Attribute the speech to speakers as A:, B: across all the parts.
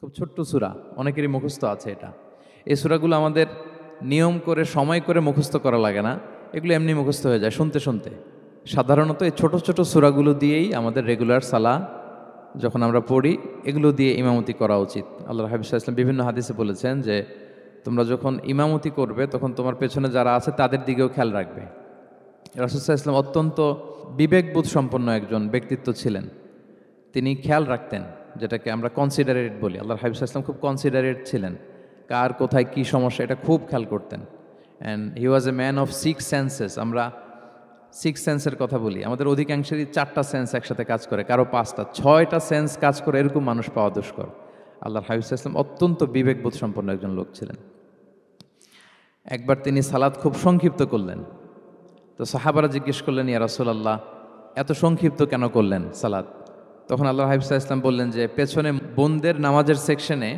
A: খুব ছোট্ট সূরা, অনেকেরই মুখস্থ আছে এটা। এই সূরাগুলো আমাদের নিয়ম করে সময় করে মুখস্থ করা লাগে না, এগুলো এমনি মুখস্থ হয়ে যায় শুনতে শুনতে। সাধারণত এই ছোট ছোট সূরাগুলো দিয়েই আমাদের রেগুলার সালা যখন আমরা পড়ি, এগুলো দিয়ে ইমামতি করা উচিত। আল্লাহর হাবিব সাল্লাল্লাহু আলাইহি ওয়াসাল্লাম বিভিন্ন হাদিসে বলেছেন যে তোমরা যখন ইমামতি করবে তখন তোমার পেছনে যারা আছে তাদের দিকেও খেয়াল রাখবে। রাসূল সাল্লাল্লাহু আলাইহি ওয়াসাল্লাম অত্যন্ত বিবেকবোধ সম্পন্ন একজন ব্যক্তিত্ব ছিলেন। তিনি খেয়াল রাখতেন, যেটাকে আমরা কনসিডারেট বলি। আল্লাহর হাবিব সাল্লাল্লাহু আলাইহি ওয়াসাল্লাম খুব কনসিডারেট ছিলেন, কার কোথায় কী সমস্যা এটা খুব খেয়াল করতেন। And he was a man of six senses. আমরা সিক্স সেন্সের কথা বলি, আমাদের অধিকাংশেরই 4টা সেন্স একসাথে কাজ করে, কারো 5টা 6টা সেন্স কাজ করে, এরকম মানুষ পাওয়া দুষ্কর। আল্লাহর হাবিব সাল্লাল্লাহু আলাইহি ওয়াসাল্লাম অত্যন্ত বিবেকবোধ সম্পন্ন একজন লোক ছিলেন। একবার তিনি সালাত খুব সংক্ষিপ্ত করলেন, তো সাহাবারা জিজ্ঞেস করলেন, ইয়া রাসূলুল্লাহ এত সংক্ষিপ্ত কেন করলেন সালাত? তখন আল্লাহর হাবিব সাল্লাল্লাহু আলাইহি ওয়াসাল্লাম বললেন যে পেছনে বোনদের নামাজের সেকশনে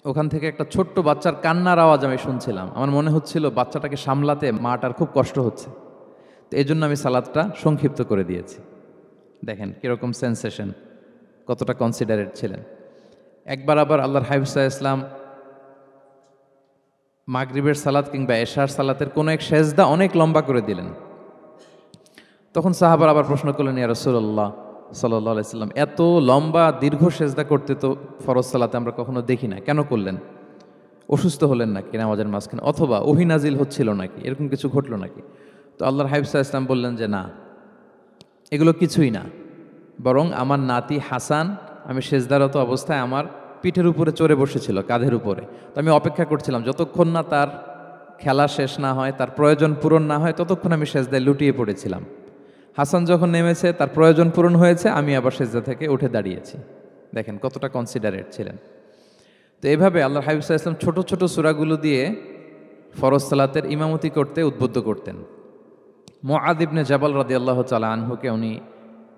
A: ওখান থেকে একটা ছোট্ট বাচ্চার কান্নার আওয়াজ আমি শুনছিলাম। আমার মনে হচ্ছিল বাচ্চাটাকে সামলাতে মাটার খুব কষ্ট হচ্ছে, তো এই জন্য আমি সালাদটা সংক্ষিপ্ত করে দিয়েছি। দেখেন কীরকম সেন্সেশন, কতটা কনসিডারেট ছিলেন। একবার আবার আল্লাহর হাবিব সাল্লাল্লাহু আলাইহি ওয়াসাল্লাম মাগরিবের সালাত কিংবা এশার সালাতের কোনো এক সেজদা অনেক লম্বা করে দিলেন। তখন সাহাবারা আবার প্রশ্ন করলেন, ইয়া রাসূলুল্লাহ সাল্লাল্লাহু আলাইহি ওয়াসাল্লাম এত লম্বা দীর্ঘ সেজদা করতে তো ফরজ সালাতে আমরা কখনো দেখি না, কেন করলেন? অসুস্থ হলেন নাকি নামাজের মাঝখানে, অথবা ওহী নাজিল হচ্ছিল নাকি, এরকম কিছু ঘটলো নাকি? তো আল্লাহর হাবিব সাল্লাল্লাহু আলাইহি ওয়াসাল্লাম বললেন যে না, এগুলো কিছুই না, বরং আমার নাতি হাসান আমি সেজদারত অবস্থায় আমার পিঠের উপরে চড়ে বসেছিল, কাঁধের উপরে। তো আমি অপেক্ষা করছিলাম যতক্ষণ না তার খেলা শেষ না হয়, তার প্রয়োজন পূরণ না হয়, ততক্ষণ আমি সেজদায় লুটিয়ে পড়েছিলাম। হাসান যখন নেমেছে, তার প্রয়োজন পূরণ হয়েছে, আমি আবার সেজদা থেকে উঠে দাঁড়িয়েছি। দেখেন কতটা কনসিডারেট ছিলেন। তো এভাবে আল্লাহর হাবিব সাল্লাল্লাহু আলাইহি ওয়াসাল্লাম ছোট ছোট সূরাগুলো দিয়ে ফরজ সালাতের ইমামতি করতে উদ্বুদ্ধ করতেন। মুআয ইবনে জাবাল রাদিয়াল্লাহু তাআলা আনহুকে উনি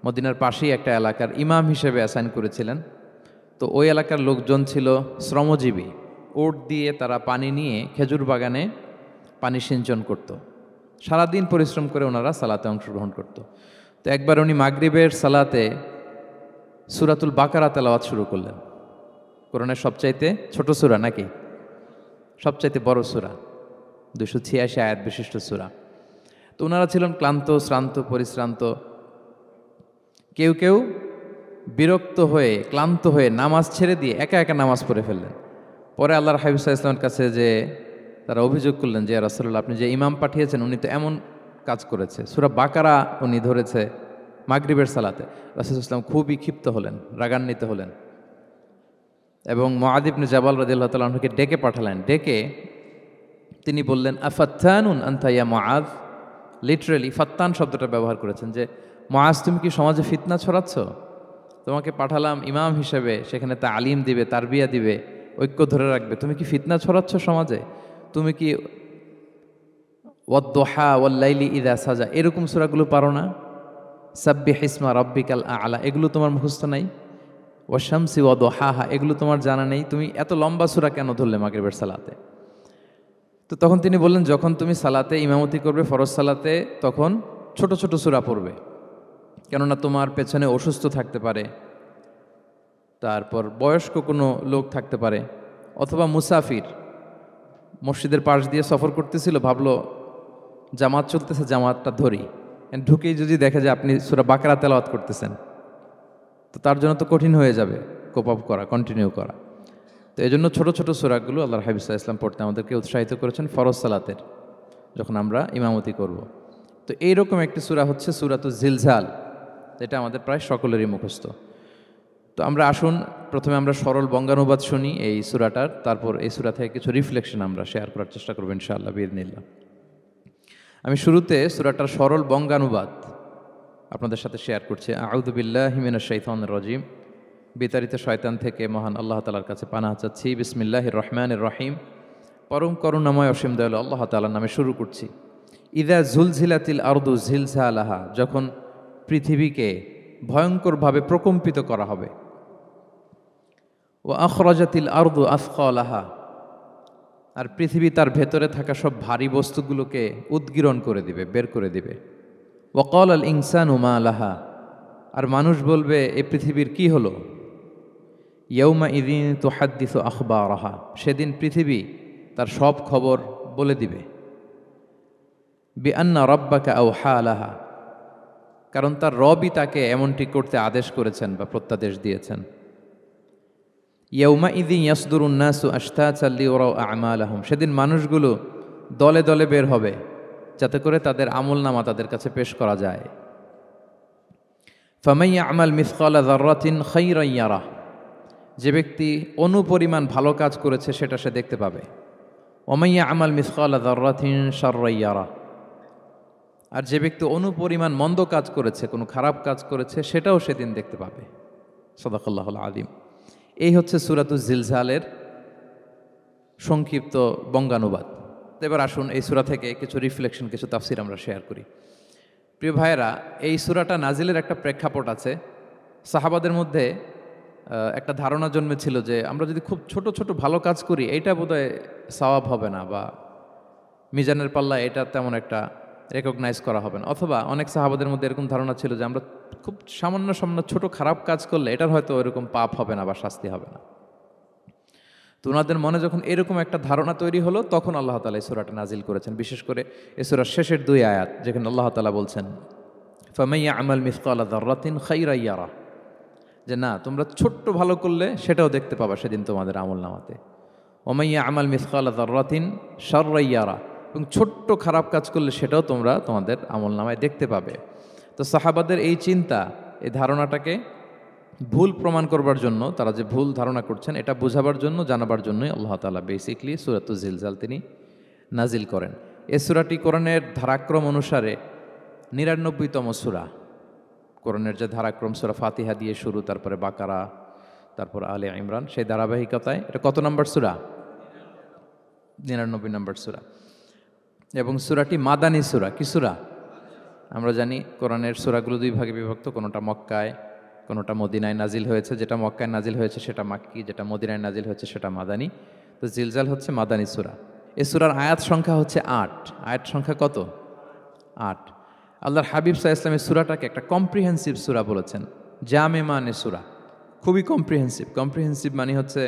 A: মদিনার পাশেই একটা এলাকার ইমাম হিসেবে অ্যাসাইন করেছিলেন। তো ওই এলাকার লোকজন ছিল শ্রমজীবী, ওট দিয়ে তারা পানি নিয়ে খেজুর বাগানে পানি সিঞ্চন করত। সারাদিন পরিশ্রম করে ওনারা সালাতে অংশগ্রহণ করত। তো একবার উনি মাগরিবের সালাতে সূরাতুল বাকারা তেলাওয়াত শুরু করলেন। কোরআনের সবচাইতে ছোট সূরা নাকি সবচাইতে বড় সূরা, 286 আয়াত বিশিষ্ট সূরা। তো ওনারা ছিলেন ক্লান্ত, শ্রান্ত, পরিশ্রান্ত। কেউ কেউ বিরক্ত হয়ে, ক্লান্ত হয়ে নামাজ ছেড়ে দিয়ে একা একা নামাজ পড়ে ফেললেন। পরে আল্লাহর হাবিব সাল্লাল্লাহু আলাইহি ওয়াসাল্লামের কাছে যে তারা অভিযোগ করলেন যে, ইয়া রাসূলুল্লাহ আপনি যে ইমাম পাঠিয়েছেন উনি তো এমন কাজ করেছে, সূরা বাকারা উনি ধরেছে মাগরিবের সালাতে। রাসূল সাল্লাল্লাহু আলাইহি ওয়াসাল্লাম খুবই ক্ষিপ্ত হলেন, রাগান্বিত হলেন এবং মুআয ইবনে জাবাল রাদিয়াল্লাহু তাআলা আনহুকে ডেকে পাঠালেন। ডেকে তিনি বললেন, আফাত্তানুন আনতা ইয়া মুআয। লিটারালি ফাত্তান শব্দটা ব্যবহার করেছেন যে, মুআয তুমি কি সমাজে ফিতনা ছড়াচ্ছ? তোমাকে পাঠালাম ইমাম হিসেবে, সেখানে তালিম দিবে, তারবিয়া দিবে, ঐক্য ধরে রাখবে, তুমি কি ফিতনা ছড়াচ্ছ সমাজে? তুমি কি ওয়াদ-দুহা ওয়াল-লাইলি ইযা সাজা এরকম সূরাগুলো পারো না? সাব্বিহ ইসমা রাব্বিকাল আ'লা এগুলো তোমার মুখস্থ নাই? ওয়াশ-শামসি ওয়া-দুহাহা এগুলো তোমার জানা নেই? তুমি এত লম্বা সূরা কেন ধরলে মাগরিবের সালাতে? তো তখন তিনি বললেন, যখন তুমি সালাতে ইমামতি করবে ফরজ সালাতে, তখন ছোট ছোট সূরা পড়বে, কেননা তোমার পেছনে অসুস্থ থাকতে পারে, তারপর বয়স্ক কোনো লোক থাকতে পারে, অথবা মুসাফির মসজিদের পাশ দিয়ে সফর করতেছিল, ভাবলো জামাত চলতেছে, জামাতটা ধরি, ঢুকেই যদি দেখে যে আপনি সূরা বাকারা তেলাওয়াত করতেছেন, তো তার জন্য তো কঠিন হয়ে যাবে কোপ আপ করা, কন্টিনিউ করা। তো এই জন্য ছোটো ছোটো সূরাগুলো আল্লাহর হাবিব সাল্লাল্লাহু আলাইহি ওয়াসাল্লাম পড়তে আমাদেরকে উৎসাহিত করেছেন ফরজ সালাতের, যখন আমরা ইমামতি করব। তো এইরকম একটি সূরা হচ্ছে সূরাতুজ জিলজাল, এটা আমাদের প্রায় সকলেরই মুখস্থ। তো আমরা আসুন প্রথমে আমরা সরল বঙ্গানুবাদ শুনি এই সূরাটার, তারপর এই সূরা থেকে কিছু রিফ্লেকশন আমরা শেয়ার করার চেষ্টা করব ইনশাআল্লাহ বিইذنিল্লাহ। আমি শুরুতে সূরাটার সরল বঙ্গানুবাদ আপনাদের সাথে শেয়ার করছি। আউযু বিল্লাহি মিনাশ শাইতানির রাজিম। বিতাড়িত শয়তান থেকে মহান আল্লাহ তাআলার কাছে পানাহ চাচ্ছি। বিসমিল্লাহির রহমানির রহিম। পরম করুণাময় অসীম দয়ালু আল্লাহ তাআলার নামে শুরু করছি। ইযা জুলজিলাতিল আরদু জিলজালাহা, যখন পৃথিবীকে ভয়ঙ্করভাবে প্রকম্পিত করা হবে। ওয়া আখরাজাতিল আরদু আথকালাহা, আর পৃথিবী তার ভেতরে থাকা সব ভারী বস্তুগুলোকে উদ্গীরণ করে দিবে, বের করে দিবে। ওয়া ক্বালাল ইনসানু মা লাহা, আর মানুষ বলবে এই পৃথিবীর কি হলো। ইয়াউমা ইদিন তুহাদ্দিসু আখবারাহা, সেদিন পৃথিবী তার সব খবর বলে দিবে। বিআন্না রাব্বাকা আওহা লাহা, কারণ তার রবই তাকে এমনটি করতে আদেশ করেছেন বা প্রত্যাদেশ দিয়েছেন। ইয়াউমা ইদিন ইয়াসদুরুন নাসু আশতাতান লিয়ারাউ আ'মালাহুম, সেদিন মানুষগুলো দলে দলে বের হবে যাতে করে তাদের আমলনামা তাদের কাছে পেশ করা যায়। ফামান ইয়া'মাল মিসকালা যাররাতিন খায়রান ইয়ারাহ, যে ব্যক্তি অনুপরিমাণ ভালো কাজ করেছে সেটা সে দেখতে পাবে। ওমান ইয়া'মাল মিসকালা যাররাতিন শাররান ইয়ারাহ, আর যে ব্যক্তি অনুপরিমাণ মন্দ কাজ করেছে, কোনো খারাপ কাজ করেছে, সেটাও সেদিন দেখতে পাবে। সাদাকাল্লাহুল আযীম। এই হচ্ছে সূরাতুজ জিলজালের সংক্ষিপ্ত বঙ্গানুবাদ। এবার আসুন এই সূরা থেকে কিছু রিফ্লেকশন, কিছু তাফসির আমরা শেয়ার করি। প্রিয় ভাইয়েরা, এই সূরাটা নাজিলের একটা প্রেক্ষাপট আছে। সাহাবাদের মধ্যে একটা ধারণা জন্মেছিল যে আমরা যদি খুব ছোট ছোট ভালো কাজ করি এইটা বোধহয় সওয়াব হবে না, বা মিজানের পাল্লা এটা তেমন একটা রেকগনাইজ করা হবে না। অথবা অনেক সাহাবাদের মধ্যে এরকম ধারণা ছিল যে আমরা খুব সামান্য সামান্য ছোট খারাপ কাজ করলে এটার হয়তো এরকম পাপ হবে না বা শাস্তি হবে না। তো ওনাদের মনে যখন এরকম একটা ধারণা তৈরি হলো, তখন আল্লাহ তাআলা এই সূরাটা নাজিল করেছেন। বিশেষ করে এই সূরার শেষের 2 আয়াত, যেখানে আল্লাহ তাআলা বলছেন ফামান ইয়া'মাল মিসকালা যাররাতিন খায়রান ইয়ারা, যে না, তোমরা ছোট্ট ভালো করলে সেটাও দেখতে পাবা সেদিন তোমাদের আমলনামাতে। ওমান ইয়া'মাল মিসকালা যাররাতিন শাররান ইয়ারা, এবং ছোট্ট খারাপ কাজ করলে সেটাও তোমরা তোমাদের আমলনামায় দেখতে পাবে। তো সাহাবাদের এই চিন্তা, এই ধারণাটাকে ভুল প্রমাণ করবার জন্য, তারা যে ভুল ধারণা করছেন এটা বোঝাবার জন্য, জানাবার জন্যই আল্লাহ তাআলা বেসিকলি সূরাতুজ জিলজাল তিনি নাজিল করেন। এই সূরাটি কোরআনের ধারাক্রম অনুসারে 99তম সূরা। কোরআনের যে ধারাক্রম, সূরা ফাতিহা দিয়ে শুরু, তারপরে বাকারা, তারপর আলে ইমরান, সেই ধারাবাহিকতায় এটা কত নম্বর সূরা? 99 নম্বর সূরা। এবং সূরাটি মাদানী সূরা। কি সূরা? আমরা জানি কোরআনের সূরাগুলো 2 ভাগে বিভক্ত, কোনোটা মক্কায়, কোনোটা মদিনায় নাজিল হয়েছে। যেটা মক্কায় নাজিল হয়েছে সেটা মাক্কি, যেটা মদিনায় নাজিল হয়েছে সেটা মাদানী। তো জিলজাল হচ্ছে মাদানী সূরা। এই সূরার আয়াত সংখ্যা হচ্ছে 8। আয়াত সংখ্যা কত? 8। আল্লাহর হাবিব সাল্লাল্লাহু আলাইহি ওয়াসাল্লাম এই সূরাটাকে একটা কম্প্রিহেন্সিভ সূরা বলেছেন। জামে মানে সূরা, খুবই কম্প্রিহেন্সিভ। কম্প্রিহেন্সিভ মানে হচ্ছে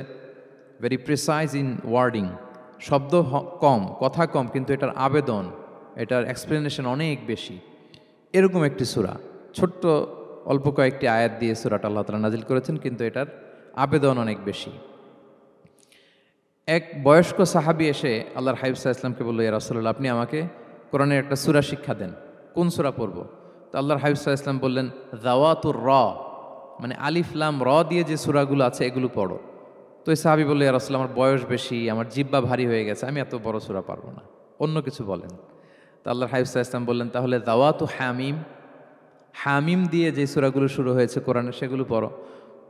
A: ভেরি প্রিসাইজ ইন ওয়ার্ডিং, শব্দ কম, কথা কম, কিন্তু এটার আবেদন, এটার এক্সপ্লেনেশন অনেক বেশি। এরকম একটি সূরা, ছোট্ট অল্প কয়েকটি আয়াত দিয়ে সূরাটা আল্লাহ তাআলা নাজিল করেছেন, কিন্তু এটার আবেদন অনেক বেশি। এক বয়স্ক সাহাবী এসে আল্লাহর হাবিব সাল্লাল্লাহু আলাইহি ওয়াসাল্লামকে বলল, ইয়া রাসূলুল্লাহ, আপনি আমাকে কোরআনের একটা সূরা শিক্ষা দেন, কোন সূরা পড়ব? তো আল্লাহর হাবিব সাল্লাল্লাহু আলাইহি ওয়াসাল্লাম বললেন, যাওয়াতুর র, মানে আলিফ লাম র দিয়ে যে সূরাগুলো আছে এগুলো পড়ো। তো এই সাহাবী বলল, ইয়া রাসূলুল্লাহ, আমার বয়স বেশি, আমার জিহ্বা ভারী হয়ে গেছে, আমি এত বড় সূরা পারবো না, অন্য কিছু বলেন। তো আল্লাহর হাবিব সাল্লাল্লাহু আলাইহি ওয়াসাল্লাম বললেন, তাহলে যাওয়াতু হামিম, হামিম দিয়ে যে সূরাগুলো শুরু হয়েছে কোরআনে সেগুলো পড়ো।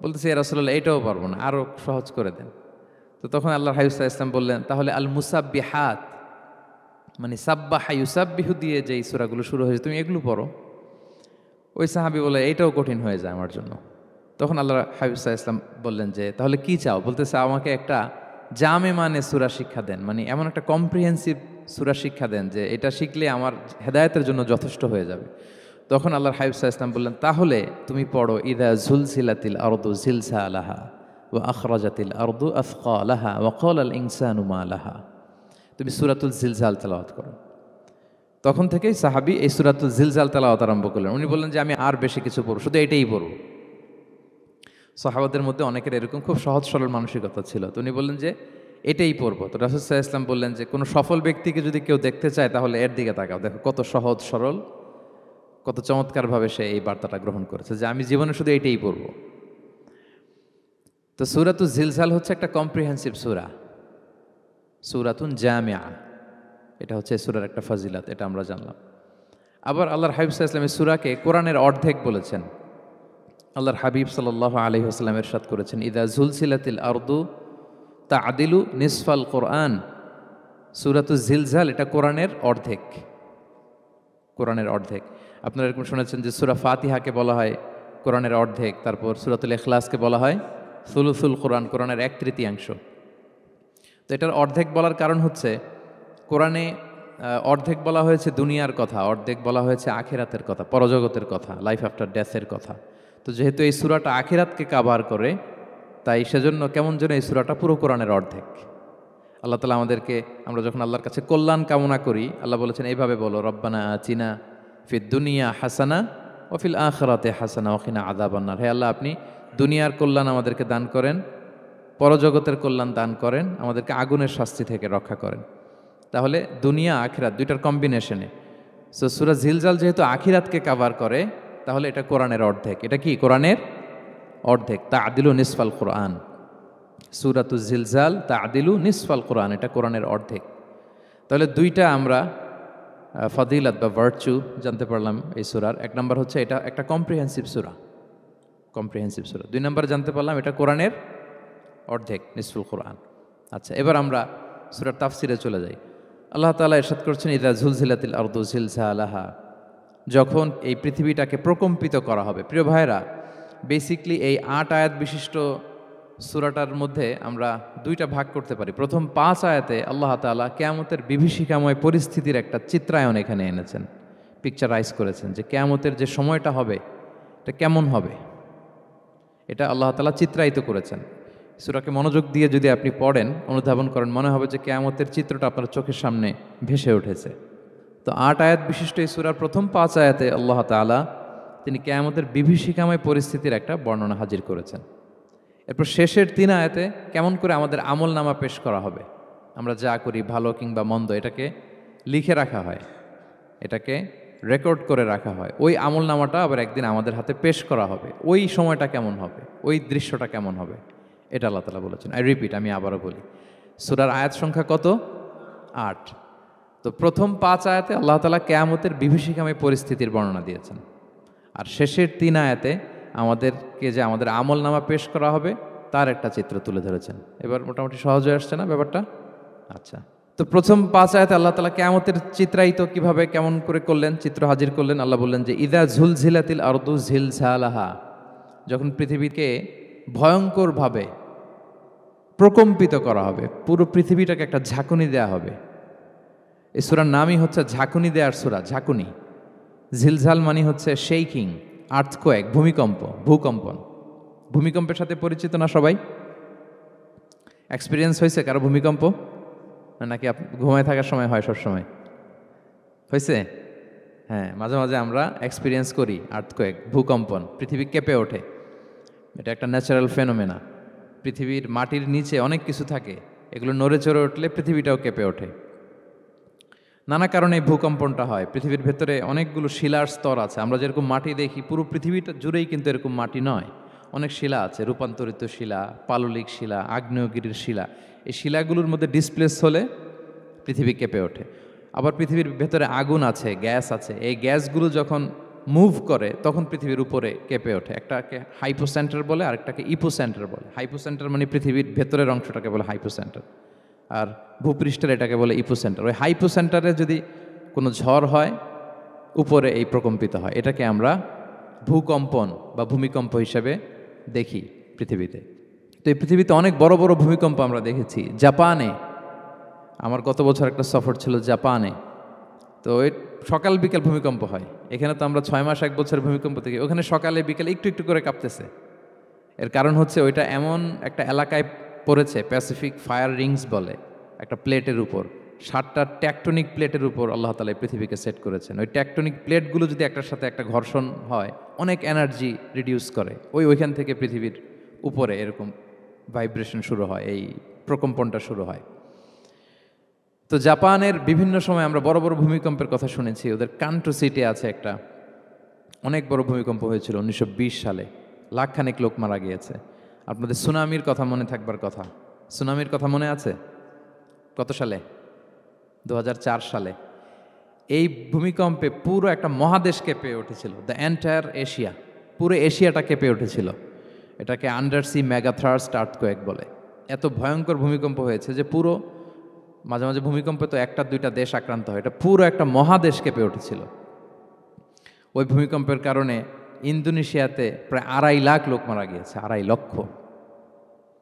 A: বলতেছে, ইয়া রাসূলুল্লাহ, এটাও পারবো না, আরও সহজ করে দেন। তো তখন আল্লাহর হাবিব সাল্লাল্লাহু আলাইহি ওয়াসাল্লাম বললেন, তাহলে আল মুসাব্বিহাত, মানে সাব্বাহা ইউসাব্বিহু দিয়ে যেই সূরাগুলো শুরু হয়েছে তুমি এগুলো পড়ো। ওই সাহাবী বলে, এইটাও কঠিন হয়ে যায় আমার জন্য। তখন আল্লাহর হাবিব সাল্লাল্লাহু আলাইহি ওয়াসাল্লাম বললেন যে, তাহলে কি চাও? বলতেছে, আমাকে একটা জামে মানে সূরা শিক্ষা দেন, মানে এমন একটা কম্প্রিহেন্সিভ সূরা শিক্ষা দেন যে এটা শিখলে আমার হেদায়েতের জন্য যথেষ্ট হয়ে যাবে। তখন আল্লাহর হাবিব সাল্লাল্লাহু আলাইহি ওয়াসাল্লাম বললেন, তাহলে তুমি পড়ো ইযা যুলজিলাতিল আরদু জিলজালাহা ওয়া আখরাজাতিল আরদু আথকালাহা ওয়া ক্বালাল ইনসানু মা লাহা। তুমি সূরাতুল জিলজাল তেলাওয়াত করো। তখন থেকেই সাহাবী এই সূরাতুল জিলজাল তেলাওয়াত আরম্ভ করলেন। উনি বললেন যে আমি আর বেশি কিছু পড়ব, শুধু এটাই পড়ব। সাহাবাদের মধ্যে অনেকের এরকম খুব সহজ সরল মানসিকতা ছিল। তো উনি বললেন যে এটাই পড়ব। তো রাসূল সাল্লাল্লাহু আলাইহি ওয়াসাল্লাম বললেন যে কোনো সফল ব্যক্তিকে যদি কেউ দেখতে চায় তাহলে এর দিকে তাকাও, দেখো কত সহজ সরল, কত চমৎকারভাবে সে এই বার্তাটা গ্রহণ করেছে যে আমি জীবনে শুধু এটাই পড়ব। তো সূরাতুল জিলজাল হচ্ছে একটা কম্প্রিহেন্সিভ সূরা, সূরাতুন জামিআ। এটা হচ্ছে সূরার একটা ফাজিলাত, এটা আমরা জানলাম। আবার আল্লাহর হাবিব সাল্লাল্লাহু আলাইহি ওয়াসাল্লাম সূরাকে কোরআনের অর্ধেক বলেছেন। আল্লাহর হাবিব সাল্লাল্লাহু আলাইহি ওয়াসাল্লাম ইরশাদ করেছেন, ইযা যুলজিলাতিল আরদু তা'দিলু নিসফাল কোরআন। সূরাতুল জিলজাল এটা কোরআনের অর্ধেক, কোরআনের অর্ধেক। আপনারা এরকম শুনেছেন যে সূরা ফাতিহাকে বলা হয় কোরআনের অর্ধেক, তারপর সূরাতুল ইখলাসকে বলা হয় সুলুসুল কোরআন, কোরআনের 1/3। তো এটার অর্ধেক বলার কারণ হচ্ছে কোরআনে অর্ধেক বলা হয়েছে দুনিয়ার কথা, অর্ধেক বলা হয়েছে আখিরাতের কথা, পরজগতের কথা, লাইফ আফটার ডেথের কথা। তো যেহেতু এই সূরাটা আখিরাতকে কাভার করে, তাই সেজন্য কেমন যেন এই সূরাটা পুরো কোরআনের অর্ধেক। আল্লাহ তাআলা আমাদেরকে, আমরা যখন আল্লাহর কাছে কল্যাণ কামনা করি, আল্লাহ বলেছেন এইভাবে বলো, রব্বানা আতিনা ফিদ দুনিয়া হাসানা ওয়া ফিল আখিরাতি হাসানা ওয়া কিনা আযাবান্নার। হে আল্লাহ, আপনি দুনিয়ার কল্যাণ আমাদেরকে দান করেন, পরজগতের কল্যাণ দান করেন, আমাদেরকে আগুনের শাস্তি থেকে রক্ষা করেন। তাহলে দুনিয়া আখিরাত দুইটার কম্বিনেশনে। সো সূরা জিলজাল যেহেতু আখিরাতকে কভার করে, তাহলে এটা কোরআনের অর্ধেক। এটা কি কোরআনের অর্ধেক? তা'দিলু নিসফাল কোরআন। সূরাতুজ জিলজাল তা'দিলু নিসফাল কোরআন, এটা কোরআনের অর্ধেক। তাহলে দুইটা আমরা ফজিলত বা ভার্চু জানতে পারলাম এই সূরার। এক নম্বর হচ্ছে এটা একটা কম্প্রিহেন্সিভ সূরা, কম্প্রিহেন্সিভ সূরা। দুই নম্বর জানতে পারলাম এটা কোরআনের অর্ধেক, নিসফুল কোরআন। আচ্ছা, এবার আমরা সূরার তাফসিরে চলে যাই। আল্লাহ তাআলা ইরশাদ করছেন, ইযা জুলজিলাতিল আরদু জিলজালাহা, যখন এই পৃথিবীটাকে প্রকম্পিত করা হবে। প্রিয় ভাইরা, বেসিকলি এই ৮ আয়াত বিশিষ্ট সূরাটার মধ্যে আমরা দুইটা ভাগ করতে পারি। প্রথম ৫ আয়াতে আল্লাহ তাআলা কিয়ামতের বিভীষিকাময় পরিস্থিতির একটা চিত্রায়ন এখানে এনেছেন, পিকচারাইজ করেছেন যে কিয়ামতের যে সময়টা হবে এটা কেমন হবে, এটা আল্লাহ তাআলা চিত্রায়িত করেছেন। সূরাকে মনোযোগ দিয়ে যদি আপনি পড়েন, অনুধাবন করেন, মনে হবে যে কিয়ামতের চিত্রটা আপনার চোখের সামনে ভেসে উঠেছে। তো ৮ আয়াত বিশিষ্ট এই সূরার প্রথম ৫ আয়াতে আল্লাহ তাআলা তিনি কিয়ামতের বিভীষিকাময় পরিস্থিতির একটা বর্ণনা হাজির করেছেন। এরপর শেষের ৩ আয়াতে কেমন করে আমাদের আমল নামা পেশ করা হবে, আমরা যা করি ভালো কিংবা মন্দ, এটাকে লিখে রাখা হয়, এটাকে রেকর্ড করে রাখা হয়। ওই আমল নামাটা আবার একদিন আমাদের হাতে পেশ করা হবে। ওই সময়টা কেমন হবে, ওই দৃশ্যটা কেমন হবে, এটা আল্লাহ তাআলা বলেছেন। আই রিপিট, আমি আবারও বলি, সূরার আয়াত সংখ্যা কত? ৮। তো প্রথম ৫ আয়াতে আল্লাহ তাআলা কিয়ামতের বিভীষিকাময় পরিস্থিতির বর্ণনা দিয়েছেন, আর শেষের ৩ আয়াতে আমাদেরকে যে আমাদের আমল নামা পেশ করা হবে তার একটা চিত্র তুলে ধরেছেন। এবার মোটামুটি সহজ হয়ে আসছে না ব্যাপারটা? আচ্ছা, তো প্রথম ৫ আয়াতে আল্লাহ তাআলা কিয়ামতের চিত্রায়িত কিভাবে কেমন করে করলেন, চিত্র হাজির করলেন। আল্লাহ বললেন যে ইযা জুলজিলাতিল আরদু জিলজালাহা, যখন পৃথিবীকে ভয়ঙ্করভাবে প্রকম্পিত করা হবে, পুরো পৃথিবীটাকে একটা ঝাঁকুনি দেয়া হবে। এই সূরার নামই হচ্ছে ঝাঁকুনি দেওয়ার সূরা, ঝাঁকুনি। জিলজাল মানে হচ্ছে শেকিং, আর্থকোয়েক, ভূমিকম্প, ভূকম্পন। ভূমিকম্পের সাথে পরিচিত না সবাই? এক্সপিরিয়েন্স হয়েছে কারো ভূমিকম্প? নাকি ঘুমায় থাকার সময় হয়, সব সময় হয়েছে? হ্যাঁ, মাঝে মাঝে আমরা এক্সপিরিয়েন্স করি আর্থকোয়েক, ভূকম্পন, পৃথিবী কেঁপে ওঠে। এটা একটা ন্যাচারাল ফেনোমেনা। পৃথিবীর মাটির নিচে অনেক কিছু থাকে, এগুলো নড়ে চড়ে উঠলে পৃথিবীটাও কেঁপে ওঠে। নানা কারণে এই ভূকম্পনটা হয়। পৃথিবীর ভেতরে অনেকগুলো শিলার স্তর আছে। আমরা যেরকম মাটি দেখি, পুরো পৃথিবীটা জুড়েই কিন্তু এরকম মাটি নয়, অনেক শিলা আছে, রূপান্তরিত শিলা, পাললিক শিলা, আগ্নেয়গিরির শিলা। এই শিলাগুলোর মধ্যে ডিসপ্লেস হলে পৃথিবী কেঁপে ওঠে। আবার পৃথিবীর ভেতরে আগুন আছে, গ্যাস আছে, এই গ্যাসগুলো যখন মুভ করে তখন পৃথিবীর উপরে কেঁপে ওঠে। একটাকে হাইপোসেন্টার বলে, আরেকটাকে ইপোসেন্টার বলে। হাইপোসেন্টার মানে পৃথিবীর ভেতরের অংশটাকে বলে হাইপোসেন্টার, আর ভূপৃষ্ঠের এটাকে বলে ইপোসেন্টার। ওই হাইপোসেন্টারে যদি কোনো ঝড় হয়, উপরে এই প্রকম্পিত হয়। এটাকে আমরা ভূকম্পন বা ভূমিকম্প হিসেবে দেখি পৃথিবীতে। তো এই পৃথিবীতে অনেক বড় বড় ভূমিকম্প আমরা দেখেছি। জাপানে, আমার গত বছর একটা সফর ছিল জাপানে, তো ওই সকাল বিকেল ভূমিকম্প হয়। এখানে তো আমরা 6 মাস 1 বছর ভূমিকম্প দেখি, ওখানে সকালে বিকেলে একটু একটু করে কাঁপতেছে। এর কারণ হচ্ছে ওইটা এমন একটা এলাকায় পড়েছে, প্যাসিফিক ফায়ার রিংস বলে, একটা প্লেটের উপর, 7টা ট্যাকটনিক প্লেটের উপর আল্লাহ তাআলা এই পৃথিবীকে সেট করেছেন। ওই ট্যাকটনিক প্লেটগুলো যদি একটার সাথে একটা ঘর্ষণ হয়, অনেক এনার্জি রিডিউস করে, ওইখান থেকে পৃথিবীর উপরে এরকম ভাইব্রেশন শুরু হয়, এই প্রকম্পনটা শুরু হয়। তো জাপানের বিভিন্ন সময় আমরা বড় বড় ভূমিকম্পের কথা শুনেছি। ওদের কান্টো সিটি আছে একটা, অনেক বড় ভূমিকম্প হয়েছিল 1920 সালে, লাখখানেক লোক মারা গিয়েছে। আপনাদের সুনামির কথা মনে থাকবার কথা, সুনামির কথা মনে আছে? কত সালে? 2004 সালে। এই ভূমিকম্পে পুরো একটা মহাদেশ কেঁপে উঠেছিল, দ্য এন্টায়ার এশিয়া, পুরো এশিয়াটা কেঁপে উঠেছিল। এটাকে আন্ডারসি মেগাথার্স্ট আর্থকোয়েক বলে। এত ভয়ঙ্কর ভূমিকম্প হয়েছে যে পুরো, মাঝে মাঝে ভূমিকম্পে তো 1-2টা দেশ আক্রান্ত হয়, এটা পুরো একটা মহাদেশ কেঁপে উঠেছিল। ওই ভূমিকম্পের কারণে ইন্দোনেশিয়াতে প্রায় 2.5 লাখ লোক মারা গিয়েছে, 2.5 লক্ষ।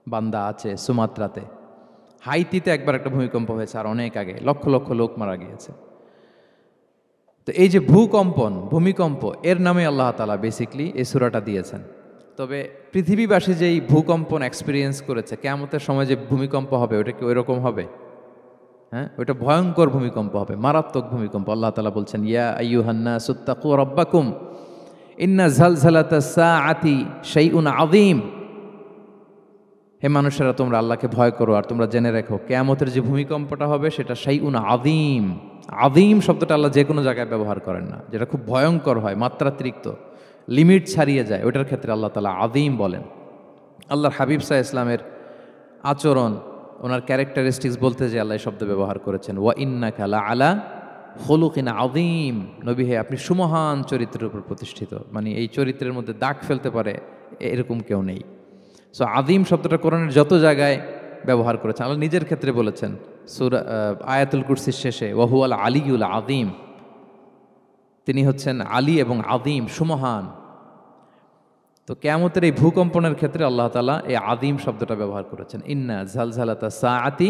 A: বান্দা আছে সুমাত্রাতে। হাইতিতে একবার একটা ভূমিকম্প হয়েছে আর অনেক আগে, লক্ষ লক্ষ লোক মারা গিয়েছে। তো এই যে ভূকম্পন, ভূমিকম্প, এর নামে আল্লাহ তাআলা বেসিকলি এই সূরাটা দিয়েছেন। তো তবে পৃথিবীবাসী যেই ভূকম্পন এক্সপিরিয়েন্স করেছে, কিয়ামতের সময় যে ভূমিকম্প হবে ওটা কি ওইরকম হবে? হ্যাঁ, ওইটা ভয়ঙ্কর ভূমিকম্প হবে, মারাত্মক ভূমিকম্প। আল্লাহ তাআলা বলছেন, ইয়া আইয়ুহান নাসু তাকু রাব্বাকুম ইন্না জালজালাতাস সাআতি শাইউন আযীম। হে মানুষেরা, তোমরা আল্লাহকে ভয় করো আর তোমরা জেনে রাখো কিয়ামতের যে ভূমিকম্পটা হবে সেটা শাইউন আযীম। আযীম শব্দটা আল্লাহ যে কোনো জায়গায় ব্যবহার করেন না, যেটা খুব ভয়ঙ্কর হয়, মাত্রাতিরিক্ত, লিমিট ছাড়িয়ে যায়, ওইটার ক্ষেত্রে আল্লাহ তাআলা আযীম বলেন। আল্লাহর হাবিব সাল্লাল্লাহু আলাইহি ইসলামের আচরণ, ওনার ক্যারেক্টারিস্টিক্স বলতে যে আল্লাহ এই শব্দ ব্যবহার করেছেন, ওয়া ইন্নাকা লাআলা খুলুকিন আযীম। নবী হে, আপনি সুমহান চরিত্রের উপর প্রতিষ্ঠিত, মানে এই চরিত্রের মধ্যে দাগ ফেলতে পারে এরকম কেউ নেই। সো আযীম শব্দটা কোরআনের যত জায়গায় ব্যবহার করেছেন, আল্লাহ নিজের ক্ষেত্রে বলেছেন সূরা আয়াতুল কুরসির শেষে, ওয়া হুয়াল আলিয়ুল আযীম, তিনি হচ্ছেন আলী এবং আযীম, সুমহান। তো কিয়ামতের এই ভূকম্পনের ক্ষেত্রে আল্লাহ তাআলা এই আযীম শব্দটা ব্যবহার করেছেন, ইন্না জালজালাতাস সাআতি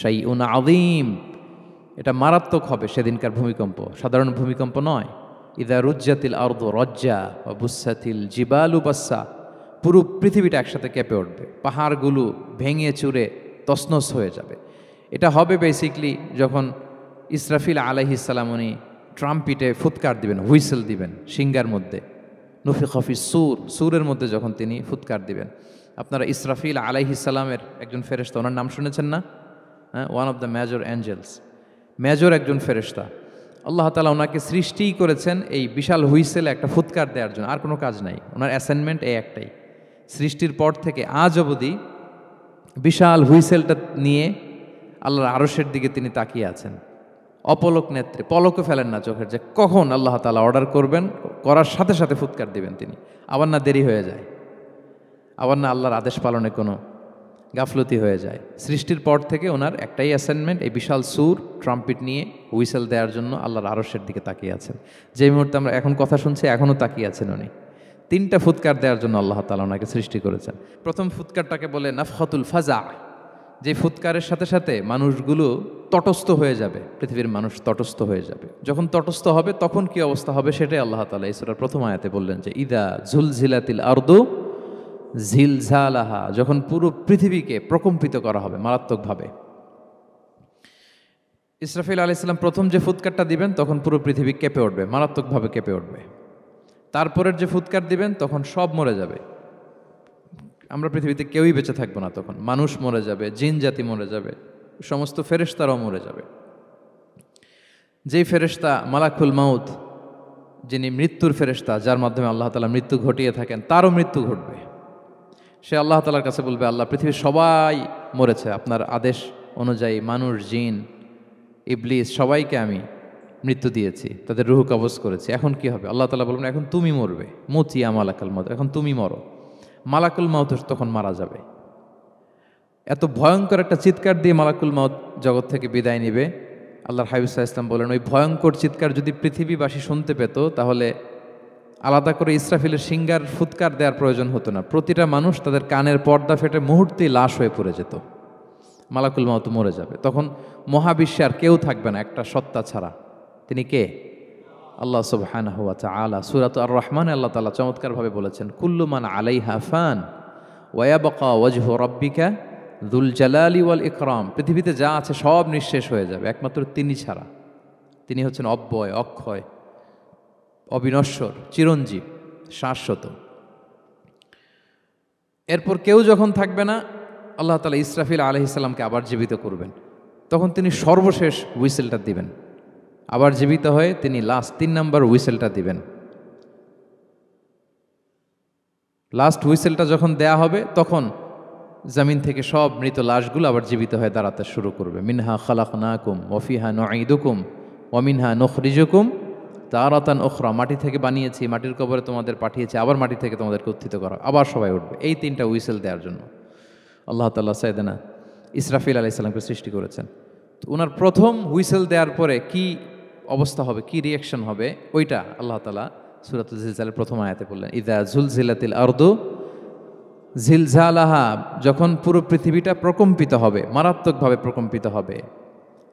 A: শাইউন আযীম। এটা মারাত্মক হবে সেদিনকার ভূমিকম্প, সাধারণ ভূমিকম্প নয়। ইযা রুজ্জাতিল আরদু রাজ্জা ওয়া বুসাতিল জিবালু বাসসা, পুরো পৃথিবীটা একসাথে কেঁপে উঠবে, পাহাড়গুলো ভেঙে চুরে তছনছ হয়ে যাবে। এটা হবে বেসিকলি যখন ইসরাফিল আলাইহিস সালাম উনি ট্রাম্পিটে ফুৎকার দিবেন, হুইসেল দিবেন সিঙ্গার মধ্যে, নুফিখা ফিস সূর, সূরের মধ্যে যখন তিনি ফুৎকার দিবেন। আপনারা ইসরাফিল আলাইহিস সালামের একজন ফেরেশতা, ওনার নাম শুনেছেন না? হ্যাঁ, one of the major angels, major একজন ফেরেশতা। আল্লাহ তাআলা ওনাকে সৃষ্টিই করেছেন এই বিশাল হুইসেলে একটা ফুৎকার দেওয়ার জন্য, আর কোনো কাজ নাই। ওনার অ্যাসাইনমেন্ট এই একটাই, সৃষ্টির পর থেকে আজ অবধি বিশাল হুইসেলটা নিয়ে আল্লাহর আরশের দিকে তিনি তাকিয়ে আছেন, অপলক নেত্রে, পলকও ফেলেন না চোখের, যে কখন আল্লাহ তাআলা অর্ডার করবেন, করার সাথে সাথে ফুৎকার দিবেন তিনি। আবার না দেরি হয়ে যায়, আবার না আল্লাহর আদেশ পালনে কোনো গাফলতি হয়ে যায়। সৃষ্টির পর থেকে ওনার একটাই অ্যাসাইনমেন্ট, এই বিশাল সুর ট্রাম্পিট নিয়ে হুইসেল দেওয়ার জন্য আল্লাহর আরশের দিকে তাকিয়ে আছেন। যে মুহূর্তে আমরা এখন কথা শুনছি এখনও তাকিয়ে আছেন উনি। 3টা ফুৎকার দেওয়ার জন্য আল্লাহ তাআলা ওনাকে সৃষ্টি করেছেন। প্রথম ফুৎকারটাকে বলে নাফখাতুল ফাজা, যে ফুৎকারের সাথে সাথে মানুষগুলো তটস্থ হয়ে যাবে, পৃথিবীর মানুষ তটস্থ হয়ে যাবে। যখন তটস্থ হবে তখন কি অবস্থা হবে সেটাই আল্লাহ তাআলা এই সূরার প্রথম আয়াতে বললেন, যে ইদা জুলজিলাতিল আরদু জিলজালাহা, যখন পুরো পৃথিবীকে প্রকম্পিত করা হবে মারাত্মকভাবে। ইসরাফিল আলাইহিস সালাম প্রথম যে ফুৎকারটা দিবেন তখন পুরো পৃথিবী কেঁপে উঠবে, মারাত্মকভাবে কেঁপে উঠবে। তারপরের যে ফুৎকার দিবেন তখন সব মরে যাবে, আমরা পৃথিবীতে কেউই বেঁচে থাকবো না, তখন মানুষ মরে যাবে, জিন জাতি মরে যাবে, সমস্ত ফেরেশতারাও মরে যাবে। যেই ফেরেশতা মালাকুল মাউত, যিনি মৃত্যুর ফেরেশতা, যার মাধ্যমে আল্লাহ তাআলা মৃত্যু ঘটিয়ে থাকেন, তারও মৃত্যু ঘটবে। সে আল্লাহ তাআলার কাছে বলবে, আল্লাহ, পৃথিবীর সবাই মরেছে আপনার আদেশ অনুযায়ী, মানুষ, জিন, ইবলিস সবাইকে আমি মৃত্যু দিয়েছি, তাদের রূহ কবজ করেছি, এখন কি হবে? আল্লাহ তাআলা বলবেন, এখন তুমি মরবে, মুতিয়া মালাকুল মাউত, এখন তুমি মরো। মালাকুল মাউত তখন মারা যাবে। এত ভয়ঙ্কর একটা চিৎকার দিয়ে মালাকুল মাউত জগৎ থেকে বিদায় নেবে। আল্লাহর হাবিব সাল্লাল্লাহু আলাইহি ওয়াসাল্লাম বলেন, ওই ভয়ঙ্কর চিৎকার যদি পৃথিবীবাসী শুনতে পেত তাহলে আলাদা করে ইসরাফিলের সিঙ্গার ফুৎকার দেওয়ার প্রয়োজন হতো না, প্রতিটা মানুষ তাদের কানের পর্দা ফেটে মুহূর্তেই লাশ হয়ে পড়ে যেত। মালাকুল মাউত মরে যাবে, তখন মহাবিশ্বে আর কেউ থাকবে না একটা সত্তা ছাড়া। তিনি কে? আল্লাহ সুবহানাহু ওয়া তাআলা। সূরাত আর-রহমানে আল্লাহ তাআলা চমৎকারভাবে বলেছেন, কুল্লু মান আলাইহা ফান ওয়া ইয়াবকা ওয়াজহু রাব্বিকা যুল জালালি ওয়াল ইকরাম। পৃথিবীতে যা আছে সব নিঃশেষ হয়ে যাবে, একমাত্র তিনি ছাড়া। তিনি হচ্ছেন অব্যয়, অক্ষয়, অবিনশ্বর, চিরঞ্জীব, শাশ্বত। এরপর কেউ যখন থাকবে না, আল্লাহ তাআলা ইসরাফিল আলাইহিস সালামকে আবার জীবিত করবেন। তখন তিনি সর্বশেষ হুইসেলটা দিবেন, আবার জীবিত হয়ে তিনি লাস্ট 3 নম্বর হুইসেলটা দিবেন। লাস্ট হুইসেলটা যখন দেয়া হবে তখন জমিন থেকে সব মৃত লাশগুলো আবার জীবিত হয়ে দাঁড়াতে শুরু করবে। মিনহা খালাকনাকুম ওয়া ফিহা নুঈদুকুম ওয়া মিনহা নুখরিজুকুম তারাতান উখরা, মাটি থেকে বানিয়েছি, মাটির কবরে তোমাদের পাঠিয়েছি, আবার মাটি থেকে তোমাদেরকে উত্থিত করা, আবার সবাই উঠবে। এই 3টা হুইসেল দেওয়ার জন্য আল্লাহ তাআলা সাইয়েদনা ইসরাফিল আলাইহিস সালামকে সৃষ্টি করেছেন। তো ওনার প্রথম হুইসেল দেওয়ার পরে কি অবস্থা হবে, কি রিয়াকশন হবে, ওইটা আল্লাহ তাআলা সূরাতুল জিলজালের প্রথম আয়াতে বললেন, ইযা জুলজিলাতিল আরদু জিলজালাহা, যখন পুরো পৃথিবীটা প্রকম্পিত হবে, মারাত্মকভাবে প্রকম্পিত হবে।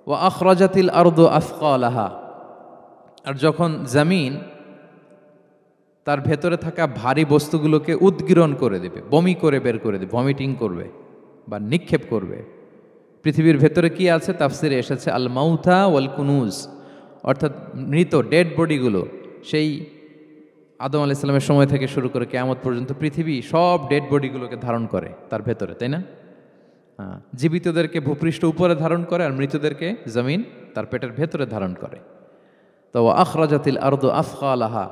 A: ওয়া আখরাজাতিল আরদু আসকালাহা, আর যখন জমিন তার ভেতরে থাকা ভারী বস্তুগুলোকে উদ্গীরণ করে দেবে, বমি করে বের করে দেবে, ভমিটিং করবে বা নিক্ষেপ করবে। পৃথিবীর ভেতরে কি আছে? তাফসিরে এসেছে আল মাউথা ওয়াল কুনুজ, অর্থাৎ মৃত ডেড বডিগুলো। সেই আদম আলাইহিস সালামের সময় থেকে শুরু করে কিয়ামত পর্যন্ত পৃথিবী সব ডেড বডিগুলোকে ধারণ করে তার ভেতরে, তাই না? জীবিতদেরকে ভূপৃষ্ঠ উপরে ধারণ করে, আর মৃতদেরকে জমিন তার পেটের ভেতরে ধারণ করে। তো আখরাজাতিল আরদু আফকালাহা,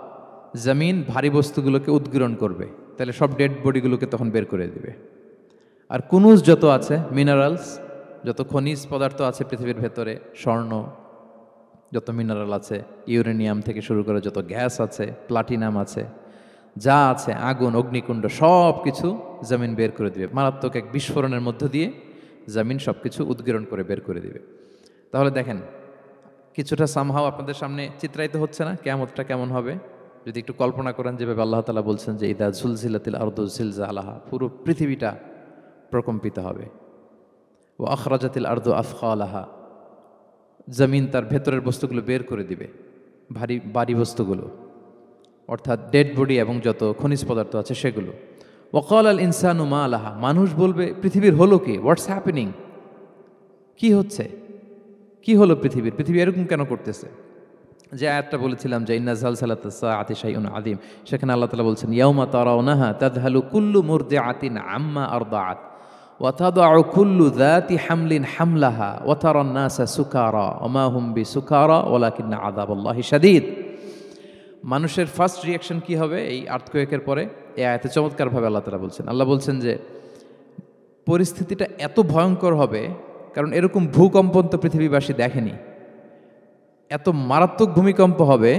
A: জমিন ভারী বস্তুগুলোকে উদ্গীরণ করবে, তাহলে সব ডেড বডিগুলোকে তখন বের করে দিবে। আর কুনুজ যত আছে, মিনারেলস, যত খনিজ পদার্থ আছে পৃথিবীর ভেতরে, স্বর্ণ, যত মিনারেল আছে, ইউরেনিয়াম থেকে শুরু করে যত গ্যাস আছে, প্লাটিনাম আছে, যা আছে, আগুন, অগ্নিকুণ্ড, সব কিছু জমিন বের করে দিবে। মারাত্মক এক বিস্ফোরণের মধ্য দিয়ে জমিন সব কিছু উদ্গীরণ করে বের করে দিবে। তাহলে দেখেন, কিছুটা সামহাও আপনাদের সামনে চিত্রায়িত হচ্ছে না কিয়ামতটা কেমন হবে? যদি একটু কল্পনা করেন, যেভাবে আল্লাহ তাআলা বলছেন যে ইদা জুলজিলাতিল আরদু জিলজালাহা, পুরো পৃথিবীটা প্রকম্পিত হবে। ও আখরাজাতিল আরদু আফকালাহা, জমিন তার ভেতরের বস্তুগুলো বের করে দিবে, ভারী বস্তুগুলো, অর্থাৎ ডেড বডি এবং যত খনিজ পদার্থ আছে সেগুলো। ওয়াকাল আল ইনসানু মা লাহা, মানুষ বলবে পৃথিবীর হলো কি, হোয়াটস হ্যাপেনিং, কি হচ্ছে, কি হলো পৃথিবীর, পৃথিবী এরকম কেন করতেছে? যে আয়াতটা বলেছিলাম যে ইন্না জালসালাতাস সাআতি শাইউন আযীম, সেখানে আল্লাহ তাআলা বলছেন ইয়াউমা তারাউনাহা তাযহালু কুল্লু মুরদিআতিন আম্মা আরদাআত ওয়া তাদউ কুল্লু যাতি হামলিন হামলাহা ওয়া তারান নাসা সুকারা ওয়া মা হুম বিসুকারা ওয়ালাকিন্না আযাবাল্লাহি শাদীদ। মানুষের ফার্স্ট রিয়াকশন কি হবে এই আর্থকোয়েকের পরে? এই আয়াতে চমৎকারভাবে আল্লাহ তাআলা বলছেন। আল্লাহ বলছেন যে পরিস্থিতিটা এত ভয়ঙ্কর হবে, কারণ এরকম ভূকম্পন তো পৃথিবীবাসী দেখেনি। এত মারাত্মক ভূমিকম্প হবে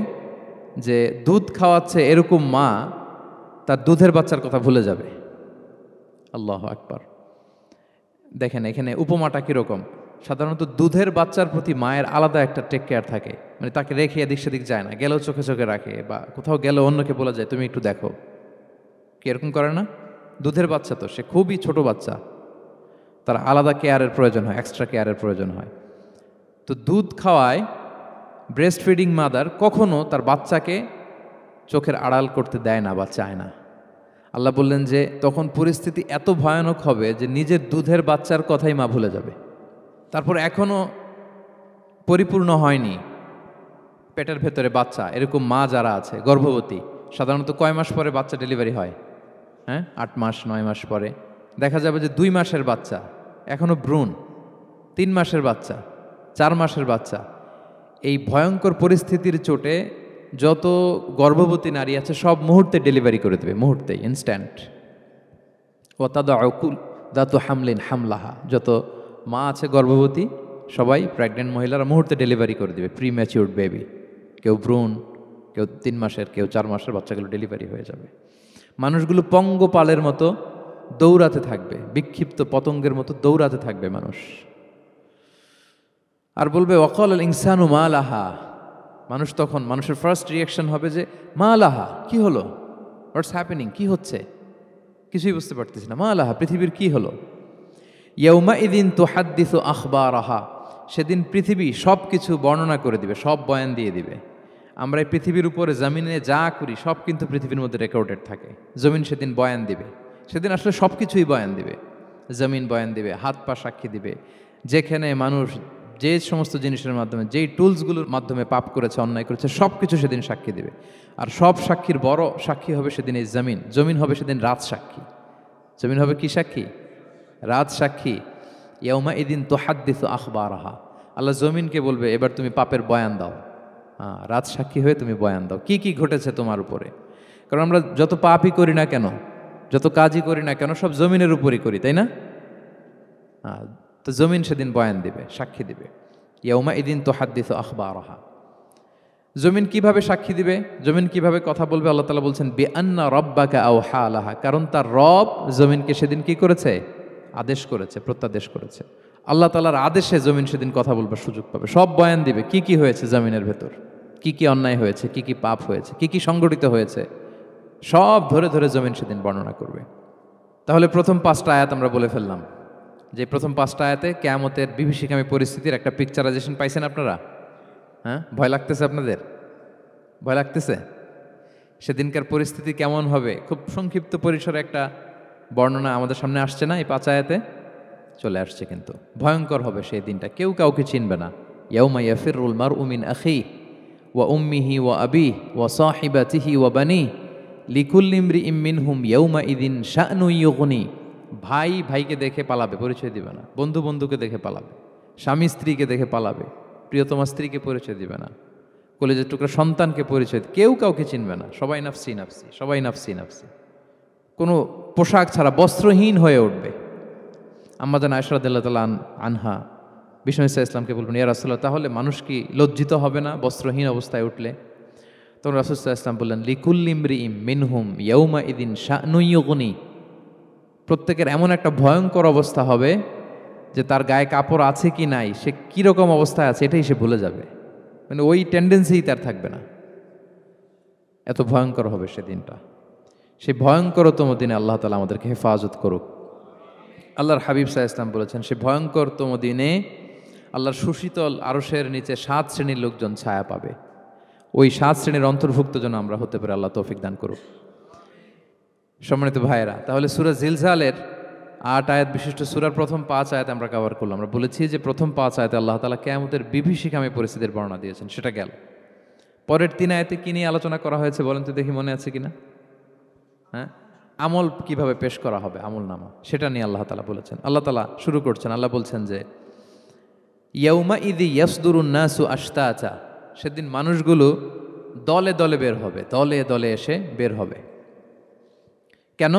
A: যে দুধ খাওয়াচ্ছে এরকম মা তার দুধের বাচ্চার কথা ভুলে যাবে। আল্লাহু আকবার। দেখেন এখানে উপমাটা কীরকম। সাধারণত দুধের বাচ্চার প্রতি মায়ের আলাদা একটা টেক কেয়ার থাকে, মানে তাকে রেখে এদিক সেদিক যায় না, গেলেও চোখে চোখে রাখে, বা কোথাও গেলেও অন্যকে বলা যায় তুমি একটু দেখো। কি এরকম করে না? দুধের বাচ্চা তো সে খুবই ছোট বাচ্চা, তার আলাদা কেয়ারের প্রয়োজন হয়, এক্সট্রা কেয়ারের প্রয়োজন হয়। তো দুধ খাওয়ায় ব্রেস্ট ফিডিং মাদার কখনো তার বাচ্চাকে চোখের আড়াল করতে দেয় না বা চায় না। আল্লাহ বললেন যে তখন পরিস্থিতি এত ভয়ানক হবে যে নিজের দুধের বাচ্চার কথাই মা ভুলে যাবে। তারপর এখনও পরিপূর্ণ হয়নি পেটের ভেতরে বাচ্চা, এরকম মা যারা আছে গর্ভবতী, সাধারণত কয় মাস পরে বাচ্চা ডেলিভারি হয়? 8 মাস 9 মাস পরে দেখা যাবে যে 2 মাসের বাচ্চা, এখনও ভ্রূণ, 3 মাসের বাচ্চা, 4 মাসের বাচ্চা। এই ভয়ঙ্কর পরিস্থিতির চোটে যত গর্ভবতী নারী আছে সব মুহূর্তে ডেলিভারি করে দেবে, মুহূর্তে, ইনস্ট্যান্ট। ও তাদাউকুল দাতু হামলিন হামলাহা, যত মা আছে গর্ভবতী সবাই, প্রেগনেন্ট মহিলারা মুহূর্তে ডেলিভারি করে দেবে, প্রি ম্যাচিউরড বেবি, কেউ ভ্রূণ, কেউ 3 মাসের, কেউ 4 মাসের বাচ্চাগুলো ডেলিভারি হয়ে যাবে। মানুষগুলো পঙ্গপালের মতো দৌড়াতে থাকবে, বিক্ষিপ্ত পতঙ্গের মতো দৌড়াতে থাকবে মানুষ। আর বলবে ওয়াকাল আল ইনসানু মা লাহা, মানুষ তখন, মানুষের ফার্স্ট রিয়াকশন হবে যে মা লাহা, কি হলো, হোয়াটস হ্যাপেনিং, কি হচ্ছে, কিছুই বুঝতে পারতেছি না, মা লাহা, পৃথিবীর কি হলো। ইয়াউমাইদিন তুহাদ্দিসু আখবারাহা, সেদিন পৃথিবী সব কিছু বর্ণনা করে দিবে, সব বয়ান দিয়ে দিবে। আমরা এই পৃথিবীর উপরে জমিনে যা করি সব কিন্তু পৃথিবীর মধ্যে রেকর্ডেড থাকে। জমিন সেদিন বয়ান দিবে, সেদিন আসলে সব কিছুই বয়ান দিবে। জমিন বয়ান দিবে, হাত পা সাক্ষী দিবে, যেখানে মানুষ যে সমস্ত জিনিসের মাধ্যমে, যেই টুলসগুলোর মাধ্যমে পাপ করেছে, অন্যায় করেছে, সব কিছু সেদিন সাক্ষী দিবে। আর সব সাক্ষীর বড় সাক্ষী হবে সেদিন এই জমিন। জমিন হবে সেদিন রাত সাক্ষী। জমিন হবে কি সাক্ষী? রাত সাক্ষী। ইয়াউমাইদিন তুহাদ্দিসু আখবারাহা, আল্লাহ জমিনকে বলবে এবার তুমি পাপের বয়ান দাও। রাত সাক্ষী হয়ে তুমি বয়ান দাও, কি কি ঘটেছে তোমার উপরে। কারণ আমরা যত পাপই করি না কেন, যত কাজই করি না কেন, সব জমিনের উপরই করি, তাই না? তো জমিন সেদিন বয়ান দিবে, সাক্ষী দিবে। ইয়াউমাইদিন তুহাদ্দিসু আখবারাহা। জমিন কিভাবে সাক্ষী দিবে, জমিন কিভাবে কথা বলবে? আল্লাহ তাআলা বলছেন বিআন্না রাব্বাকা আওহা লাহা, কারণ তার রব জমিনকে সেদিন কি করেছে? আদেশ করেছে, প্রত্যাদেশ করেছে। আল্লাহ তাআলার আদেশে জমিন সেদিন কথা বলবার সুযোগ পাবে, সব বয়ান দিবে কি কি হয়েছে জমিনের ভেতর, কি কি অন্যায় হয়েছে, কি কি পাপ হয়েছে, কি কি সংগঠিত হয়েছে, সব ধরে ধরে জমিন সেদিন বর্ণনা করবে। তাহলে প্রথম 5টা আয়াত আমরা বলে ফেললাম, যে প্রথম 5টা আয়াতে কিয়ামতের বিভীষিকামী পরিস্থিতির একটা পিকচারাইজেশন পাইছেন আপনারা? ভয় লাগতেছে আপনাদের? ভয় লাগতেছে? সেদিনকার পরিস্থিতি কেমন হবে খুব সংক্ষিপ্ত পরিসরে একটা বর্ণনা আমাদের সামনে আসছে না এই 5 আয়াতে? চলে আসছে। কিন্তু ভয়ঙ্কর হবে সেই দিনটা, কেউ কাউকে চিনবে না। ইয়াউমা ইয়াফিরুল মারউ মিন আখিহি ওয়া উম্মিহি ওয়া আবিহি ওয়া সাহিবাতিহি ওয়া বানিহি লিকুল্লি ইমরিইম মিনহুম ইয়াউমা ইযিন শা'নুন ইউগনি। ভাই ভাইকে দেখে পালাবে, পরিচয় দিবে না। বন্ধু বন্ধুকে দেখে পালাবে, স্বামী স্ত্রীকে দেখে পালাবে, প্রিয়তমা স্ত্রীকে পরিচয় দিবে না, কলেজের টুকরা সন্তানকে পরিচয়, কেউ কাউকে চিনবে না। সবাই নাফসি নাফসি, সবাই নাফসি নাফসি। কোনো পোশাক ছাড়া বস্ত্রহীন হয়ে উঠবে। আম্মা জান আয়েশা রাদিয়াল্লাহু তাআলা আনহা বিষ্ণু ইসলামকে বলবেন, ইয়া রাসূলুল্লাহ, তাহলে মানুষ কি লজ্জিত হবে না বস্ত্রহীন অবস্থায় উঠলে? তখন রাসূল সাল্লাল্লাহু আলাইহি ওয়াসাল্লাম বললেন, লিকুল্লি ইমরিইম মিনহুম ইয়াউমা ইযিন শা'নুন ইউগনি। প্রত্যেকের এমন একটা ভয়ঙ্কর অবস্থা হবে যে তার গায়ে কাপড় আছে কি নাই, সে কীরকম অবস্থায় আছে এটাই সে ভুলে যাবে। মানে ওই টেন্ডেন্সিই তার থাকবে না। এত ভয়ঙ্কর হবে সেদিনটা। সেই ভয়ঙ্করতম দিনে আল্লাহ তাআলা আমাদেরকে হেফাজত করুক। আল্লাহর হাবিব সাল্লাল্লাহু আলাইহি ওয়াসাল্লাম বলেছেন, সে ভয়ঙ্করতম দিনে আল্লাহর সুশীতল আরশের নিচে 7 শ্রেণীর লোকজন ছায়া পাবে। ওই 7 শ্রেণীর অন্তর্ভুক্ত যেন আমরা হতে পারি, আল্লাহ তৌফিক দান করুক। সম্মানিত ভাইয়েরা, তাহলে সূরা জিলজালের 8 আয়াত বিশিষ্ট সূরার প্রথম 5 আয়াত আমরা কভার করলাম। আমরা বলেছি যে প্রথম 5 আয়াতে আল্লাহ তাআলা কিয়ামতের বিভীষিকাময় পরিস্থিতির বর্ণনা দিয়েছেন, সেটা গেল। পরের 3 আয়াতে কি নিয়ে আলোচনা করা হয়েছে বলেন তো দেখি, মনে আছে কিনা? হ্যাঁ, আমল কিভাবে পেশ করা হবে, আমল নামা, সেটা নিয়ে আল্লাহ তাআলা বলেছেন। আল্লাহ তাআলা শুরু করছেন, আল্লাহ বলছেন যে ইয়াউমা ইযি ইয়াসদুরুন নাসু আশতাতা। সেদিন মানুষগুলো দলে দলে বের হবে, দলে দলে এসে বের হবে। কেন?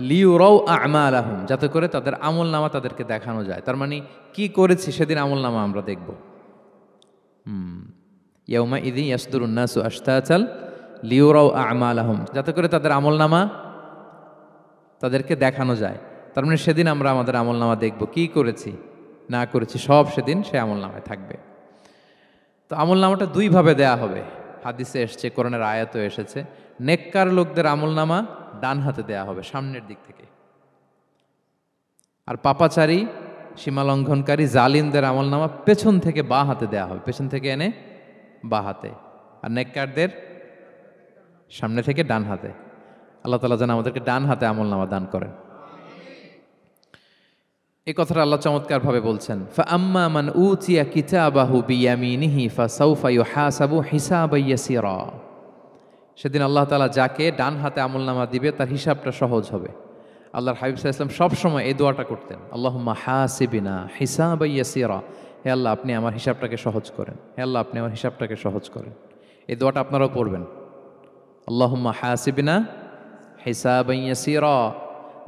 A: লিউরাউ আমালাহুম, যাতে করে তাদের আমল নামা তাদেরকে দেখানো যায়। তার মানে কি করেছি সেদিন আমল নামা আমরা দেখব। ইয়াউমা ইযি ইয়াসদুরুন নাসু আশতাতাল লিউরাউ আমালাহুম, যাতে করে তাদের আমল নামা তাদেরকে দেখানো যায়। তার মানে সেদিন আমরা আমাদের আমল নামা দেখব, কি করেছি না করেছি সব সেদিন সে আমল নামায় থাকবে। তো আমল নামাটা 2 ভাবে দেয়া হবে। হাদিসে এসছে, কোরআনের আয়াতও এসেছে। নেককার লোকদের আমল নামা ডান হাতে দেয়া হবে, সামনের দিক থেকে। আর পাপাচারী, সীমা লঙ্ঘনকারী, জালিমদের আমল নামা পেছন থেকে বাঁ হাতে দেয়া হবে, পেছন থেকে এনে বাঁ হাতে। আর নেককারদের সামনে থেকে ডান হাতে। আল্লাহ তাআলা যেন আমাদেরকে ডান হাতে আমল নামা দান করেন। এই কথাটা আল্লাহ চমৎকার ভাবে বলছেন, ফাআম্মা মান উতিয়া কিতাবাহু বিয়ামিনিহি ফাসাউফা ইউহাসাবু হিসাবান ইয়াসিরা। সেদিন আল্লাহ তাআলা যাকে ডান হাতে আমলনামা দিবে তার হিসাবটা সহজ হবে। আল্লাহর হাবিব সাল্লাল্লাহু আলাইহি ওয়াসাল্লাম সবসময় এই দোয়াটা করতেন, আল্লাহুম্মা হাসিবিনা হিসাবান ইয়াসিরা। হে আল্লাহ, আপনি আমার হিসাবটাকে সহজ করেন। হে আল্লাহ, আপনি আমার হিসাবটাকে সহজ করেন। এই দোয়াটা আপনারাও পড়বেন, আল্লাহুম্মা হাসিবিনা হিসাবান ইয়াসিরা।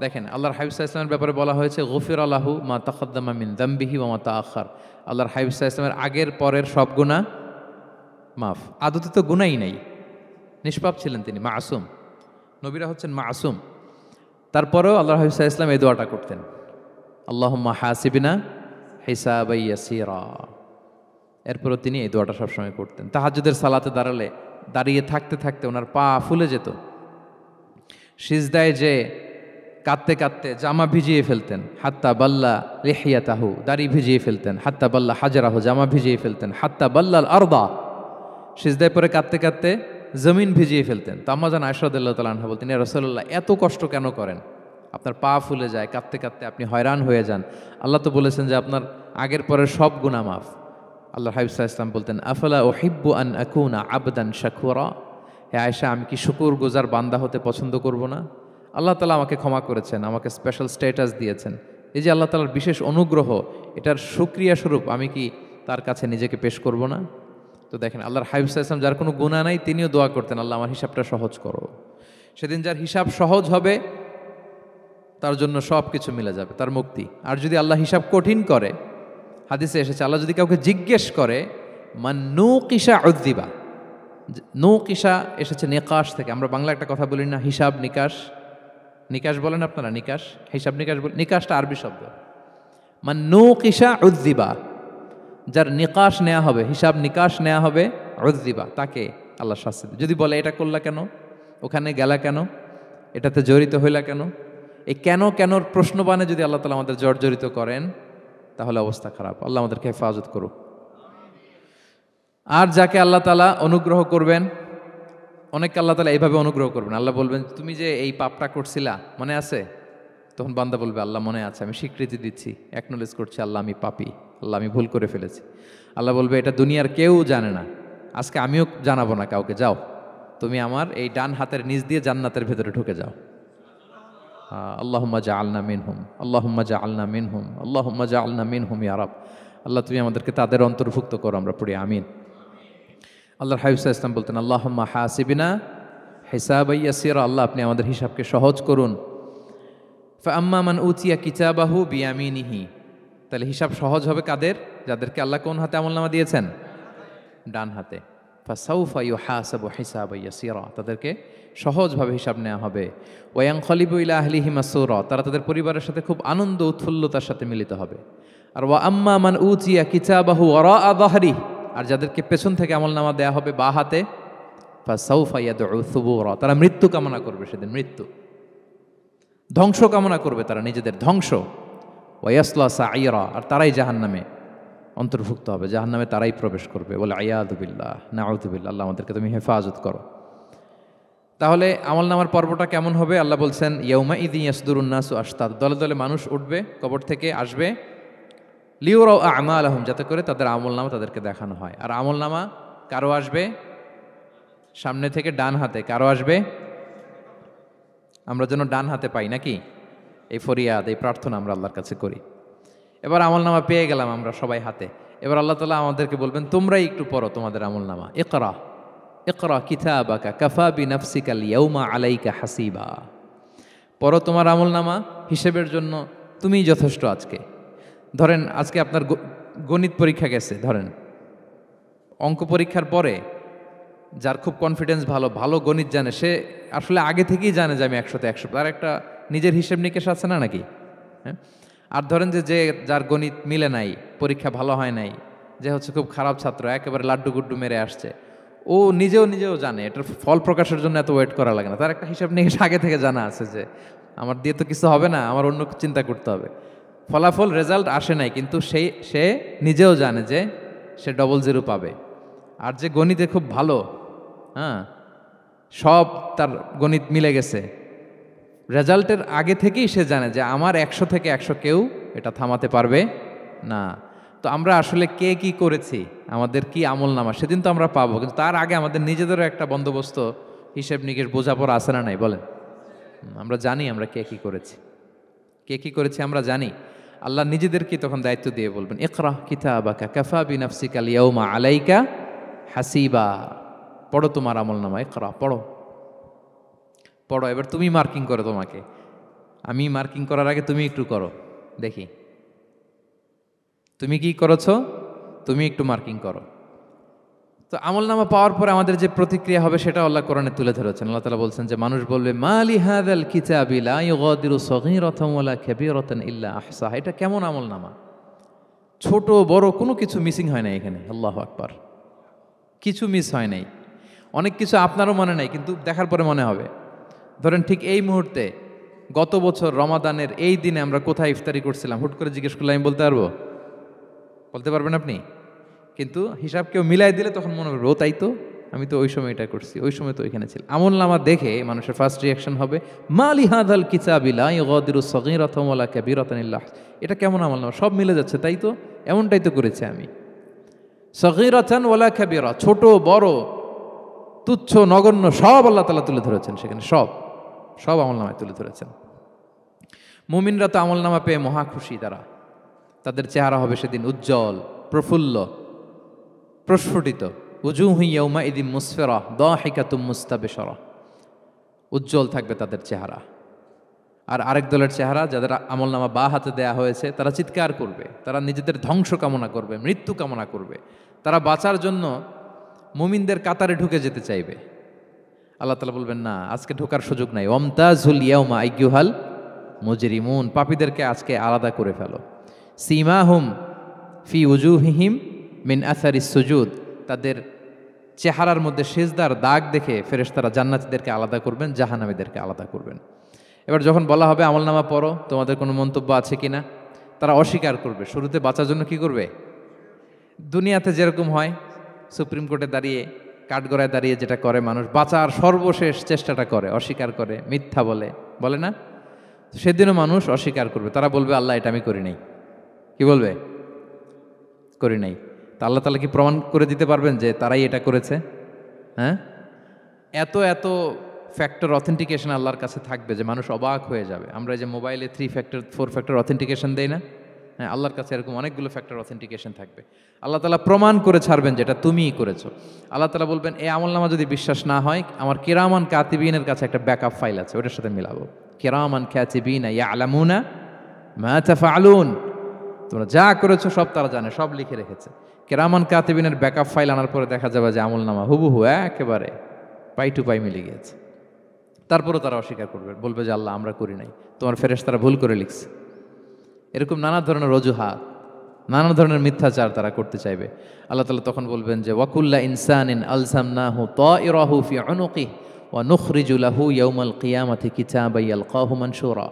A: দেখেন, আল্লাহর হাবিব সাল্লাল্লাহু আলাইহি ওয়াসাল্লামের ব্যাপারে বলা হয়েছে গফিরা লাহু মা তাকাদ্দামা মিন যামবিহি ওয়া মা তাআখার। আল্লাহর হাবিব সাল্লাল্লাহু আলাইহি ওয়াসাল্লামের আগের পরের সব গুনাহ মাফ। আদতে তো গুনাহই নাই, নিষ্পাপ ছিলেন তিনি, মাসুম। নবীরা হচ্ছেন মাসুম। তারপরেও আল্লাহর হাবিব সাল্লাল্লাহু আলাইহি ওয়াসাল্লাম এই দোয়াটা করতেন, আল্লাহুম্মা হাসিবিনা হিসাবান ইয়াসিরা। এরপরও তিনি এই দোয়াটা সবসময় করতেন। তাহাজ্জুদের সালাতে দাঁড়িয়ে থাকতে থাকতে ওনার পা ফুলে যেত। সিজদায় যে কাঁদতে কাঁদতে জামা ভিজিয়ে ফেলতেন, হাত্তা বাল্লা লিহিয়াতাহু, দাড়ি ভিজিয়ে ফেলতেন, হাত্তা বাল্লা হাজারাহু, জামা ভিজিয়ে ফেলতেন, হাত্তা বাল্লাল আরদা, সিজদায় পরে কাঁদতে কাঁদতে জমিন ভিজিয়ে ফেলতেন। তো আম্মা জান আয়েশা রাদিয়াল্লাহু তাআলা আনহা বলতেন, ইয়া রাসূলুল্লাহ, এত কষ্ট কেন করেন? আপনার পা ফুলে যায়, কাঁদতে কাঁদতে আপনি হয়রান হয়ে যান। আল্লাহ তো বলেছেন যে আপনার আগের পরের সব গুনাহ মাফ। আল্লাহর হাবিব সাল্লাল্লাহু আলাইহি ওয়াসাল্লাম বলতেন, আফালা উহিব্বু আন আকুনা আবদান শাকুরা। হে আয়েশা, আমি কি শুকরগুজার বান্দা হতে পছন্দ করব না? আল্লাহ তাআলা আমাকে ক্ষমা করেছেন, আমাকে স্পেশাল স্ট্যাটাস দিয়েছেন। এই যে আল্লাহ তাআলার বিশেষ অনুগ্রহ, এটার শুকরিয়া স্বরূপ আমি কি তার কাছে নিজেকে পেশ করব না? তো দেখেন, আল্লাহর হাবিব সাল্লাল্লাহু আলাইহি ওয়াসাল্লাম, যার কোনো গুনাহ নাই, তিনিও দোয়া করতেন, আল্লাহ আমার হিসাবটা সহজ করো। সেদিন যার হিসাব সহজ হবে তার জন্য সব কিছু মিলে যাবে, তার মুক্তি। আর যদি আল্লাহ হিসাব কঠিন করে, হাদিসে এসেছে, আল্লাহ যদি কাউকে জিজ্ঞেস করে, মান নুকিশা উযযিবা। নুকিশা এসেছে নিকাশ থেকে। আমরা বাংলা একটা কথা বলি না, হিসাব নিকাশ। নিকাশ বলেন আপনারা? নিকাশ, হিসাব নিকাশ বলেন। নিকাশটা আরবি শব্দ। মান নুকিশা উযযিবা, যার নিকাশ নেওয়া হবে, হিসাব নিকাশ নেওয়া হবে, উযযিবা, তাকে আল্লাহ শাস্তি দেবে। যদি বলে এটা করলা কেন, ওখানে গেলা কেন, এটাতে জড়িত হইলা কেন, এই কেন কেনর প্রশ্নবাণে যদি আল্লাহ তাআলা আমাদের জর্জরিত করেন, তাহলে অবস্থা খারাপ। আল্লাহ আমাদেরকে হেফাজত করুক। আর যাকে আল্লাহ তাআলা অনুগ্রহ করবেন, অনেককে আল্লাহ তাআলা এইভাবে অনুগ্রহ করবেন। আল্লাহ বলবেন, তুমি যে এই পাপটা করছিলা মনে আছে? তখন বান্দা বলবে, আল্লাহ মনে আছে, আমি স্বীকৃতি দিচ্ছি, অ্যাকনোলেজ করছি, আল্লাহ আমি পাপী, আল্লাহ আমি ভুল করে ফেলেছি। আল্লাহ বলবে, এটা দুনিয়ার কেউ জানে না, আজকে আমিও জানাবো না কাউকে, যাও তুমি আমার এই ডান হাতের নিচ দিয়ে জান্নাতের ভেতরে ঢুকে যাও। আল্লাহুম্মা জাআলনা মিনহুম, আল্লাহুম্মা জাআলনা মিনহুম, আল্লাহুম্মা জাআলনা মিনহুম ইয়া রাব। আল্লাহ তুমি আমাদেরকে তাদের অন্তর্ভুক্ত করো, আমরা পড়ি আমিন। আল্লাহর হাবিব সাল্লাল্লাহু আলাইহি ওয়াসাল্লাম বলতেন, আল্লাহুম্মা হাসিবিনা হিসাবান ইয়াসীরা, আল্লাহ আপনি আমাদের হিসাবকে সহজ করুন। ফাআম্মা মান উতিয়া কিতাবাহু বিয়ামিনিহি, তাহলে হিসাব সহজ হবে কাদের? যাদেরকে আল্লাহ কোন হাতে আমলনামা দিয়েছেন? ডান হাতে। ফাসাউফা ইউহাসাবু হিসাবান ইয়াসীরা, তাদেরকে সহজভাবে হিসাব নেওয়া হবে। ওয়ায়ানকালিবু ইলা আহলিহি মাসরুরা, তারা তাদের পরিবারের সাথে খুব আনন্দ উৎফুল্লতার সাথে মিলিত হবে। আর ওয়া আম্মা মান উতিয়া কিতাবাহু ওয়ারাআ যাহরিহি, আর যাদেরকে পেছন থেকে আমলনামা দেয়া হবে বা হাতে, ফাসাউফা ইয়াদউ সুবুরা, তারা মৃত্যু কামনা করবে, সেদিন মৃত্যু, ধ্বংস কামনা করবে, তারা নিজেদের ধ্বংস। ওয়ায়াসলা সাঈরা, আর তারাই জাহান্নামে অন্তর্ভুক্ত হবে, জাহান্নামে তারাই প্রবেশ করবে। বলে আয়াযু বিল্লাহ, নাউযু বিল্লাহ, আল্লাহ আমাদেরকে তুমি হেফাজত করো। তাহলে আমলনামার পর্বটা কেমন হবে? আল্লাহ বলছেন, ইয়াউমা ইযি ইয়াসদুরুন নাসু আশতাত, দলে দলে মানুষ উঠবে, কবর থেকে আসবে, লিউরাউ আমালাহুম, যাতে করে তাদের আমলনামা তাদেরকে দেখানো হয়। আর আমলনামা কারো আসবে সামনে থেকে ডান হাতে, কারো আসবে, আমরা যেন ডান হাতে পাই নাকি? এই ফরিয়াদ, এই প্রার্থনা আমরা আল্লাহর কাছে করি। এবার আমলনামা পেয়ে গেলাম আমরা সবাই হাতে, এবার আল্লাহ তাআলা আমাদেরকে বলবেন, তোমরাই একটু পড়ো তোমাদের আমলনামা। ইকরা ইকরা কিতাবাকা কাফা বিনাফসিকাল ইয়াউমা আলাইকা হাসিবা, পড়ো তোমার আমলনামা, হিসেবের জন্য তুমিই যথেষ্ট আজকে। ধরেন আজকে আপনার গণিত পরীক্ষা গেছে, ধরেন অঙ্ক পরীক্ষার পরে যার খুব কনফিডেন্স ভালো, ভালো গণিত জানে, সে আসলে আগে থেকেই জানে যে আমি 100তে 100, তার একটা নিজের হিসেব নিকেশ আছে না নাকি? হ্যাঁ। আর ধরেন যে যার গণিত মিলে নাই, পরীক্ষা ভালো হয় নাই, যে হচ্ছে খুব খারাপ ছাত্র, একেবারে লাড্ডু গুড্ডু মেরে আসছে, ও নিজেও জানে এটার ফল প্রকাশের জন্য এত ওয়েট করা লাগে না, তার একটা হিসাব নিকেশ আগে থেকে জানা আছে যে আমার দিয়ে তো কিছু হবে না, আমার অন্য চিন্তা করতে হবে। ফলাফল রেজাল্ট আসে নাই, কিন্তু সে নিজেও জানে যে সে 00 পাবে। আর যে গণিতে খুব ভালো, হ্যাঁ, সব তার গণিত মিলে গেছে, রেজাল্টের আগে থেকেই সে জানে যে আমার 100 থেকে 100 কেউ এটা থামাতে পারবে না। তো আমরা আসলে কে কি করেছি, আমাদের কি আমলনামা, সেদিন তো আমরা পাবো, কিন্তু তার আগে আমাদের নিজেদেরও একটা বন্দোবস্ত, হিসেব নিকেশ, বোঝাপড়া আছে না নাই বলেন? আমরা জানি আমরা কে কি করেছি আমরা জানি। আল্লাহ নিজেদেরকে তখন দায়িত্ব দিয়ে বলবেন, ইকরা কিতাবাকা কাফা বিনাফসিকাল ইয়াউমা আলাইকা হাসিবা, পড়ো তোমার আমলনামা, ইকরা, পড়ো। এবার তুমি মার্কিং করো, তোমাকে আমি মার্কিং করার আগে তুমি একটু করো দেখি, তুমি কি করেছো, তুমি একটু মার্কিং করো। তো আমলনামা পাওয়ার পরে আমাদের যে প্রতিক্রিয়া হবে সেটা আল্লাহ কোরআনে তুলে ধরেছেন। আল্লাহ তাআলা বলছেন যে মানুষ বলবে, মালি হাযাল কিতাবি লা ইউগাদিরু সগীরাতান ওয়ালা কাবীরাতান ইল্লা আহসাহা, এটা কেমন আমলনামা, ছোট বড় কোনো কিছু মিসিং হয় না এখানে। আল্লাহু আকবার, কিছু মিস হয় নাই। অনেক কিছু আপনারও মনে নাই, কিন্তু দেখার পরে মনে হবে। ধরেন ঠিক এই মুহূর্তে গত বছর রমাদানের এই দিনে আমরা কোথায় ইফতারি করছিলাম, হুট করে জিজ্ঞেস করলে আমি বলতে পারবো? বলতে পারবেন আপনি? কিন্তু হিসাব কেউ মিলাই দিলে তখন মনে করবে, ও তাই তো, আমি তো ওই সময় এটা করছি, ওই সময় তো ওইখানে ছিল। আমলনামা দেখে মানুষের ফার্স্ট রিয়াকশন হবে, মালি হাযাল কিতাবি লা ইউগাদিরু সগীরাতান ওয়ালা কাবীরাতান ইল্লা, এটা কেমন আমলনামা, সব মিলে যাচ্ছে, তাই তো, এমনটাই তো করেছি আমি। সগীরাতান ওয়ালা কাবীরা, ছোট বড় তুচ্ছ নগণ্য সব আল্লাহ তাআলা তুলে ধরেছেন সেখানে, সব আমলনামায় তুলে ধরেছেন। মুমিনরা তো আমলনামা পেয়ে মহা খুশি, তাদের চেহারা হবে সেদিন উজ্জ্বল, প্রফুল্ল, প্রস্ফুটিত। উজুহু ইয়াউমাইযিন মুসফিরা দাহিকাতুম মুস্তাবশিরা, উজ্জ্বল থাকবে তাদের চেহারা। আর আরেক দলের চেহারা, যাদের আমলনামা বা হাতে দেয়া হয়েছে, তারা চিৎকার করবে, তারা নিজেদের ধ্বংস কামনা করবে, মৃত্যু কামনা করবে, তারা বাঁচার জন্য মুমিনদের কাতারে ঢুকে যেতে চাইবে। আল্লাহ তাআলা বলবেন, না, আজকে ঢোকার সুযোগ নাই। ওয়ামতাজুল ইয়াউমা আইয়ুহাল মুজরিমুন, পাপীদেরকে আজকে আলাদা করে ফেলো। সীমাহুম ফি উজুহিহিম মিন আসারিস সুজুদ, তাদের চেহারার মধ্যে সিজদার দাগ দেখে ফেরেশতারা জান্নাতীদেরকে আলাদা করবেন, জাহান্নামীদেরকে আলাদা করবেন। এবার যখন বলা হবে আমলনামা পড়ো, তোমাদের কোনো মন্তব্য আছে কিনা, তারা অস্বীকার করবে। শুরুতে বাঁচার জন্য কি করবে? দুনিয়াতে যেরকম হয়, সুপ্রিম কোর্টে দাঁড়িয়ে কাঠগড়ায় দাঁড়িয়ে যেটা করে মানুষ, বাঁচার সর্বশেষ চেষ্টাটা করে, অস্বীকার করে, মিথ্যা বলে, বলে না? সেদিনও মানুষ অস্বীকার করবে, তারা বলবে আল্লাহ এটা আমি করি নাই। কি বলবে? করি নাই। তা আল্লাহ তাআলা কি প্রমাণ করে দিতে পারবেন যে তারাই এটা করেছে? হ্যাঁ, এত এত ফ্যাক্টর অথেন্টিকেশন আল্লাহর কাছে থাকবে যে মানুষ অবাক হয়ে যাবে। আমরা যে মোবাইলে 3 ফ্যাক্টর 4 ফ্যাক্টর অথেন্টিকেশন দেই না, হ্যাঁ, আল্লাহর কাছে এরকম অনেকগুলো ফ্যাক্টর অথেন্টিকেশন থাকবে। আল্লাহ তাআলা প্রমাণ করে ছাড়বেন যেটা তুমিই করেছো। আল্লাহ তাআলা বলবেন এই আমলনামা যদি বিশ্বাস না হয়, আমার কিরামান কাতিবিনের কাছে একটা ব্যাকআপ ফাইল আছে, ওটার সাথে মিলাবো। কিরামান কাতিবিনা ইয়ালামুনা মা তাফআলুন, তোমরা যা করেছো সব তারা জানে, সব লিখে রেখেছে। কিরামান কাতিবিনের ব্যাকআপ ফাইল আনার পরে দেখা যাবে যে আমলনামা হুবহু একেবারে পাই টু পাই মিলে গিয়েছে। তারপরেও তারা অস্বীকার করবে, বলবে যে আল্লাহ আমরা করি নাই, তোমার ফেরেশতারা ভুল করে লিখছে। এরকম নানা ধরনের অজুহাত, নানা ধরনের মিথ্যাচার তারা করতে চাইবে। আল্লাহ তাআলা তখন বলবেন যে ওয়াকুল্লা ইনসানিন আলজামনাহু তাইরাহু ফি উনুকিহি ওয়া নুখরিজু লাহু ইয়াউমাল কিয়ামাতি কিতাবান ইয়ালকাহু মানশুরা।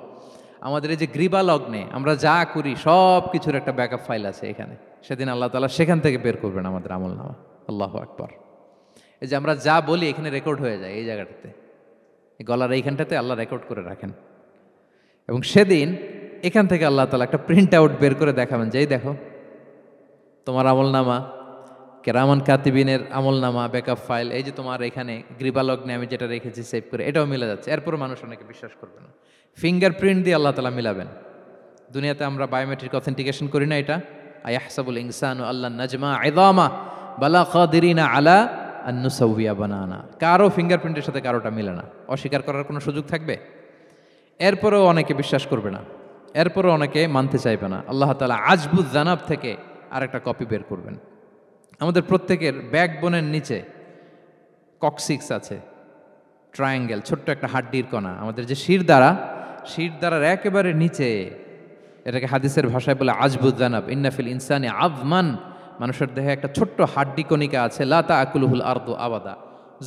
A: আমাদের এই যে গ্রীবা লগ্নে আমরা যা করি সব কিছুর একটা ব্যাকআপ ফাইল আছে এখানে, সেদিন আল্লাহ তাআলা সেখান থেকে বের করবেন আমাদের আমলনামা। আল্লাহু আকবার। এই যে আমরা যা বলি এখানে রেকর্ড হয়ে যায়, এই জায়গাটাতে, এই গলার এইখানটাতে আল্লাহ রেকর্ড করে রাখেন। এবং সেদিন এখান থেকে আল্লাহ তাআলা একটা প্রিন্ট আউট বের করে দেখাবেন যে এই দেখো তোমার আমলনামা, কেরামান কাতিবিনের আমলনামা ব্যাকআপ ফাইল, এই যে তোমার এখানে গ্রীবালগ্নে আমি যেটা রেখেছি সেভ করে, এটাও মিলে যাচ্ছে। এরপরে মানুষ অনেকে বিশ্বাস করবে না। ফিঙ্গারপ্রিন্ট দিয়ে আল্লাহ তাআলা মিলাবেন। দুনিয়াতে আমরা বায়োমেট্রিক অথেন্টিকেশন করি না, এটা আয়াহসাবুল ইনসানু আল্লাহ নাজমা ইযামা বালা কাদিরিনা আলা আন নুসাউইয়া বানানা। কারো ফিঙ্গারপ্রিন্টের সাথে কারোটা মিলে না, অস্বীকার করার কোনো সুযোগ থাকবে? এরপরেও অনেকে বিশ্বাস করবে না, এরপরেও অনেকে মানতে চাইবে না। আল্লাহ তাআলা আজবুজ জানাব থেকে আরেকটা কপি বের করবেন। আমাদের প্রত্যেকের ব্যাকবোনের নিচে কক্সিক্স আছে, ট্রায়াঙ্গেল, ছোট্ট একটা হাড্ডির কণা, আমাদের যে শিরদাঁড়ার একেবারে নিচে, এটাকে হাদিসের ভাষায় বলে আজবুজ জানাব। ইন্নাফিল ইনসানি আযমান, মানুষের দেহে একটা ছোট্ট হাড্ডি কণিকা আছে, লা তাআকুলুহুল আরদু আবাদা,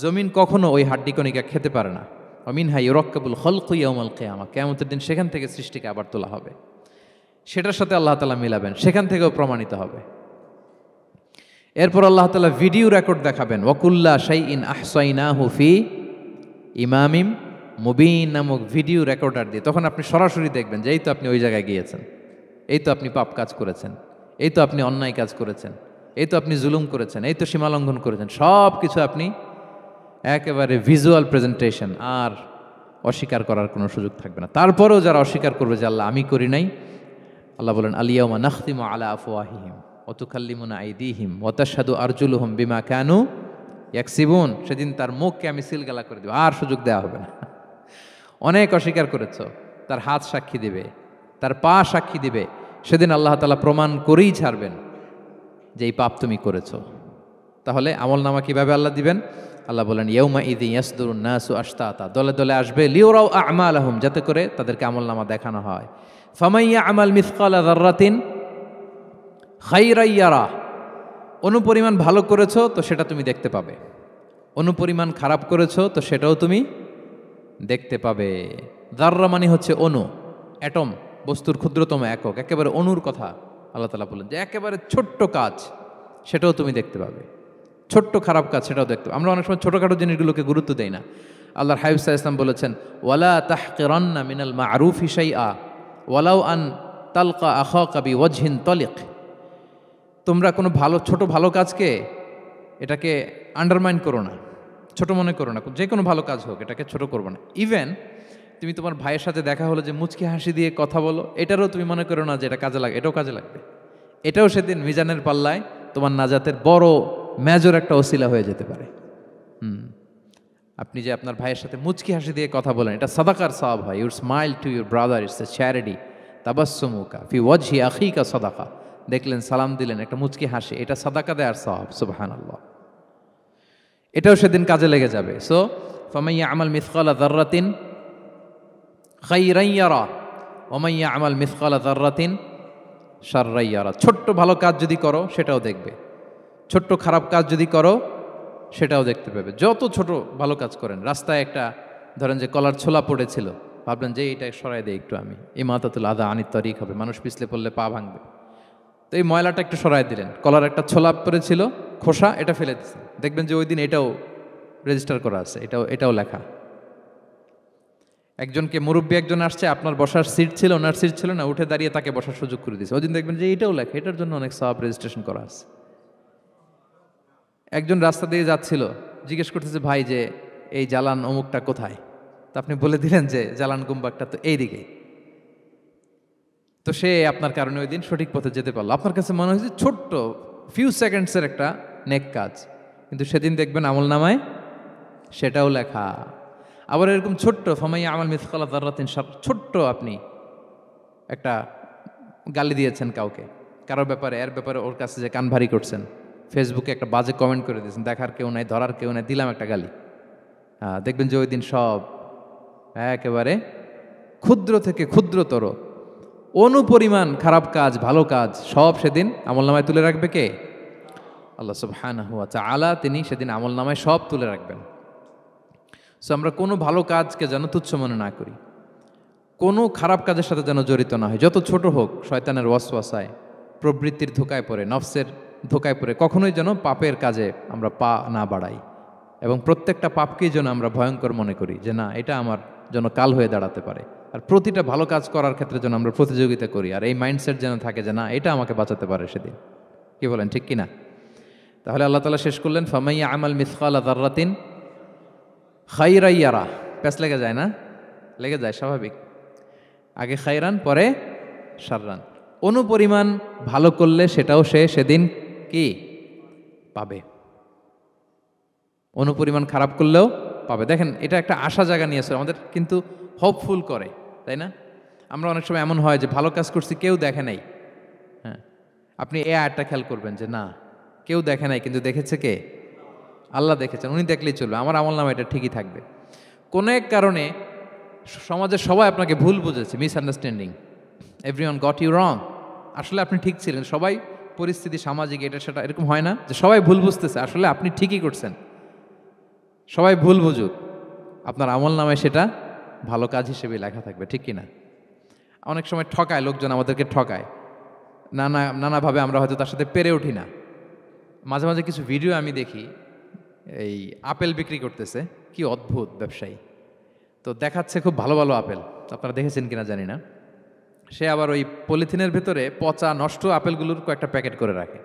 A: জমিন কখনো ওই হাড্ডি কণিকা খেতে পারে না। মিনহা ইউরাক্কাবুল খালকু ইয়াউমাল কিয়ামা, কিয়ামতের দিন সেখান থেকে সৃষ্টিকে আবার তোলা হবে। সেটার সাথে আল্লাহ তাআলা মিলাবেন, সেখান থেকেও প্রমাণিত হবে। এরপর আল্লাহ তাআলা ভিডিও রেকর্ড দেখাবেন। ওয়াকুল্লা শাইইন আহসাইনাহু ফি ইমামিম মুবিন নামক ভিডিও রেকর্ডার দিয়ে তখন আপনি সরাসরি দেখবেন যে এই তো আপনি ওই জায়গায় গিয়েছেন, এই তো আপনি পাপ কাজ করেছেন, এই তো আপনি অন্যায় কাজ করেছেন, এই তো আপনি জুলুম করেছেন, এই তো সীমালঙ্ঘন করেছেন, সব কিছু আপনি একেবারে ভিজুয়াল প্রেজেন্টেশন, আর অস্বীকার করার কোনো সুযোগ থাকবে না। তারপরেও যারা অস্বীকার করবে যে আল্লাহ আমি করি নাই, আল্লাহ বলেন আলিয়াউমা নাখতিমু আলা আফওয়াহিহিম ওয়া তুকাল্লিমুনা আইদিহিম ওয়া তাশহাদু আরজুলুহুম বিমা কানু ইয়াকসিবুন। সেদিন তার মুখকে আমি সিলগালা করে দেব, আর সুযোগ দেওয়া হবে না। অনেক অস্বীকার করেছো, তার হাত সাক্ষী দিবে, তার পা সাক্ষী দিবে। সেদিন আল্লাহ তাআলা প্রমাণ করেই ছাড়বেন যে এই পাপ তুমি করেছো। তাহলে আমলনামা কিভাবে আল্লাহ দিবেন? আল্লাহ বলেন ইয়াউমা ইযি ইয়াসদুরুন নাসু আশতাতা, দলে দলে আসবে, লিউরাউ আমালাহুম, যাতে করে তাদেরকে আমলনামা দেখানো হয়। ফামান ইয়ামাল মিসকালা যাররাতিন খাইরান ইয়ারা, অনুপরিমাণ ভালো করেছো তো সেটা তুমি দেখতে পাবে, অনুপরিমাণ খারাপ করেছো তো সেটাও তুমি দেখতে পাবে। যাররা মানে হচ্ছে অণু, অ্যাটম, বস্তুর ক্ষুদ্রতম একক, একেবারে অণুর কথা আল্লাহ তাআলা বলেন যে একেবারে ছোট্ট কাজ সেটাও তুমি দেখতে পাবে, ছোট্ট খারাপ কাজ সেটাও দেখতে পাবে। আমরা অনেক সময় ছোটোখাটো জিনিসগুলোকে গুরুত্ব দেই না। আল্লাহর হাবিব সাল্লাল্লাহু আলাইহি ওয়াসাল্লাম বলেছেন ওয়ালা তাহকিরান্না মিনাল মা'রুফি শাইআ ওয়ালাউ আন তালকা আখাকা বিওয়াজহিন তালিক। তোমরা কোনো ছোট ভালো কাজকে এটাকে আন্ডারমাইন করো না, ছোট মনে করো না। যে কোনো ভালো কাজ হোক এটাকে ছোট করবো না। ইভেন তুমি তোমার ভাইয়ের সাথে দেখা হলো যে মুচকি হাসি দিয়ে কথা বলো, এটারও তুমি মনে করো না যে এটা কাজে লাগে, এটাও কাজে লাগবে। এটাও সেদিন মিজানের পাল্লায় তোমার নাজাতের বড় মেজর একটা ওসিলা হয়ে যেতে পারে। আপনি যে আপনার ভাইয়ের সাথে মুচকি হাসি দিয়ে কথা বলেন, এটা সাদাকার সওয়াব হয়। Your smile to your brother it's a charity. তাবাসসুমুকা ফি ওয়াজহি আখিকা সাদাকা, দেখলেন সালাম দিলেন, একটা মুচকি হাসি, এটা সাদাকা দেয়ার সওয়াব। সুবহানাল্লাহ, এটাও সেদিন কাজে লেগে যাবে। সো ফামান ইয়ামাল মিসকালা যাররাতিন খাইরান ইয়ারা ওয়া মান ইয়ামাল মিসকালা যাররাতিন শাররান ইয়ারা। ছোট্ট ভালো কাজ যদি করো সেটাও দেখবে, ছোট্ট খারাপ কাজ যদি করো সেটাও দেখতে পাবে। যত ছোট ভালো কাজ করেন, রাস্তায় একটা ধরেন যে কলার ছোলা পড়েছিল, ভাবলেন যে এইটা সরাই দেয় একটু, আমি ইমাতাতুল আদা আনিত তরিক হবে, মানুষ পিছলে পড়লে পা ভাঙবে, তো এই ময়লাটা একটু সরাই দিলেন। কলার একটা ছোলা পড়েছিল, খোসা, এটা ফেলে দিচ্ছেন, দেখবেন যে ওই দিন এটাও রেজিস্টার করা আছে, এটাও লেখা। একজনকে মুরব্বী একজন আসছে, আপনার বসার সিট ছিল, ওনার সিট ছিল না, উঠে দাঁড়িয়ে তাকে বসার সুযোগ করে দিয়েছে, ওই দিন দেখবেন যে এটাও লেখা, এটার জন্য অনেক সওয়াব রেজিস্ট্রেশন করা আছে। একজন রাস্তা দিয়ে যাচ্ছিল, জিজ্ঞেস করতেছে ভাই যে এই জালান অমুকটা কোথায়, তা আপনি বলে দিলেন যে জালান গুম্বাকটা তো এইদিকে, তো সে আপনার কারণে ওই দিন সঠিক পথে যেতে পারলো। আপনার কাছে মনে হয়েছে ছোট্ট ফিউ সেকেন্ডসের একটা নেক কাজ, কিন্তু সেদিন দেখবেন আমল নামায় সেটাও লেখা। আবার এরকম ছোট্ট ফামাইয়া আমাল মিসকালা যাররাতিন ছোট্ট আপনি একটা গালি দিয়েছেন কাউকে, কারোর ব্যাপারে, এর ব্যাপারে ওর কাছে যে কান ভারী করছেন, ফেসবুকে একটা বাজে কমেন্ট করে দিয়েছেন, দেখার কেউ নাই, ধরার কেউ নাই, দিলাম একটা গালি, দেখবেন যে ওই দিন সব একেবারে ক্ষুদ্র থেকে ক্ষুদ্রতর অনুপরিমাণ খারাপ কাজ, ভালো কাজ সব সেদিন আমলনামায় তুলে রাখবে কে? আল্লাহ সুবহানাহু ওয়া তাআলা, তিনি সেদিন আমলনামায় সব তুলে রাখবেন। সো আমরা কোনো ভালো কাজকে যেন তুচ্ছ মনে না করি, কোনো খারাপ কাজের সাথে যেন জড়িত না হয়, যত ছোট হোক। শয়তানের ওয়াসওয়াসায়, প্রবৃত্তির ধোকায় পড়ে, নফসের ধোকায় পড়ে কখনোই যেন পাপের কাজে আমরা পা না বাড়াই, এবং প্রত্যেকটা পাপকেই যেন আমরা ভয়ঙ্কর মনে করি যে না, এটা আমার জন্য কাল হয়ে দাঁড়াতে পারে। আর প্রতিটা ভালো কাজ করার ক্ষেত্রে যেন আমরা প্রতিযোগিতা করি, আর এই মাইন্ডসেট যেন থাকে যে না, এটা আমাকে বাঁচাতে পারে সেদিন। কি বলেন, ঠিক কিনা? তাহলে আল্লাহ তাআলা শেষ করলেন ফামাইয়া আমাল মিসকালা যাররাতিন খাইরান ইয়ারা। প্যাস লেগে যায় না? লেগে যায়, স্বাভাবিক। আগে খাইরান, পরে শাররান। অনুপরিমাণ ভালো করলে সেটাও সে সেদিন কি পাবে, অনুপরিমাণ খারাপ করলেও পাবে। দেখেন, এটা একটা আশা জায়গা নিয়েছে আমাদের, কিন্তু হোপফুল করে, তাই না? আমরা অনেক সময় এমন হয় যে ভালো কাজ করছি, কেউ দেখে নাই। হ্যাঁ, আপনি এই আয়াতটা খেয়াল করবেন যে না, কেউ দেখে নাই, কিন্তু দেখেছে কে? আল্লাহ দেখেছেন, উনি দেখলেই চলবে, আমার আমলনামা এটা ঠিকই থাকবে। কোনো এক কারণে সমাজের সবাই আপনাকে ভুল বুঝেছে, misunderstanding, everyone got you wrong. আসলে আপনি ঠিক ছিলেন, সবাই পরিস্থিতি, সামাজিক, এটা সেটা, এরকম হয় না যে সবাই ভুল বুঝতেছে, আসলে আপনি ঠিকই করছেন। সবাই ভুল বুঝুক, আপনার আমলনামায় সেটা ভালো কাজ হিসেবে লেখা থাকবে, ঠিক কিনা? অনেক সময় ঠকায় লোকজন, আমাদেরকে ঠকায় নানাভাবে, আমরা হয়তো তার সাথে পেরে উঠি না। মাঝে মাঝে কিছু ভিডিও আমি দেখি, এই আপেল বিক্রি করতেছে, কি অদ্ভুত ব্যবসায়ী, তো দেখাচ্ছে খুব ভালো ভালো আপেল, আপনারা দেখেছেন কিনা জানি না। সে আবার ওই পলিথিনের ভেতরে পচা নষ্ট আপেলগুলোর কয়েকটা প্যাকেট করে রাখে।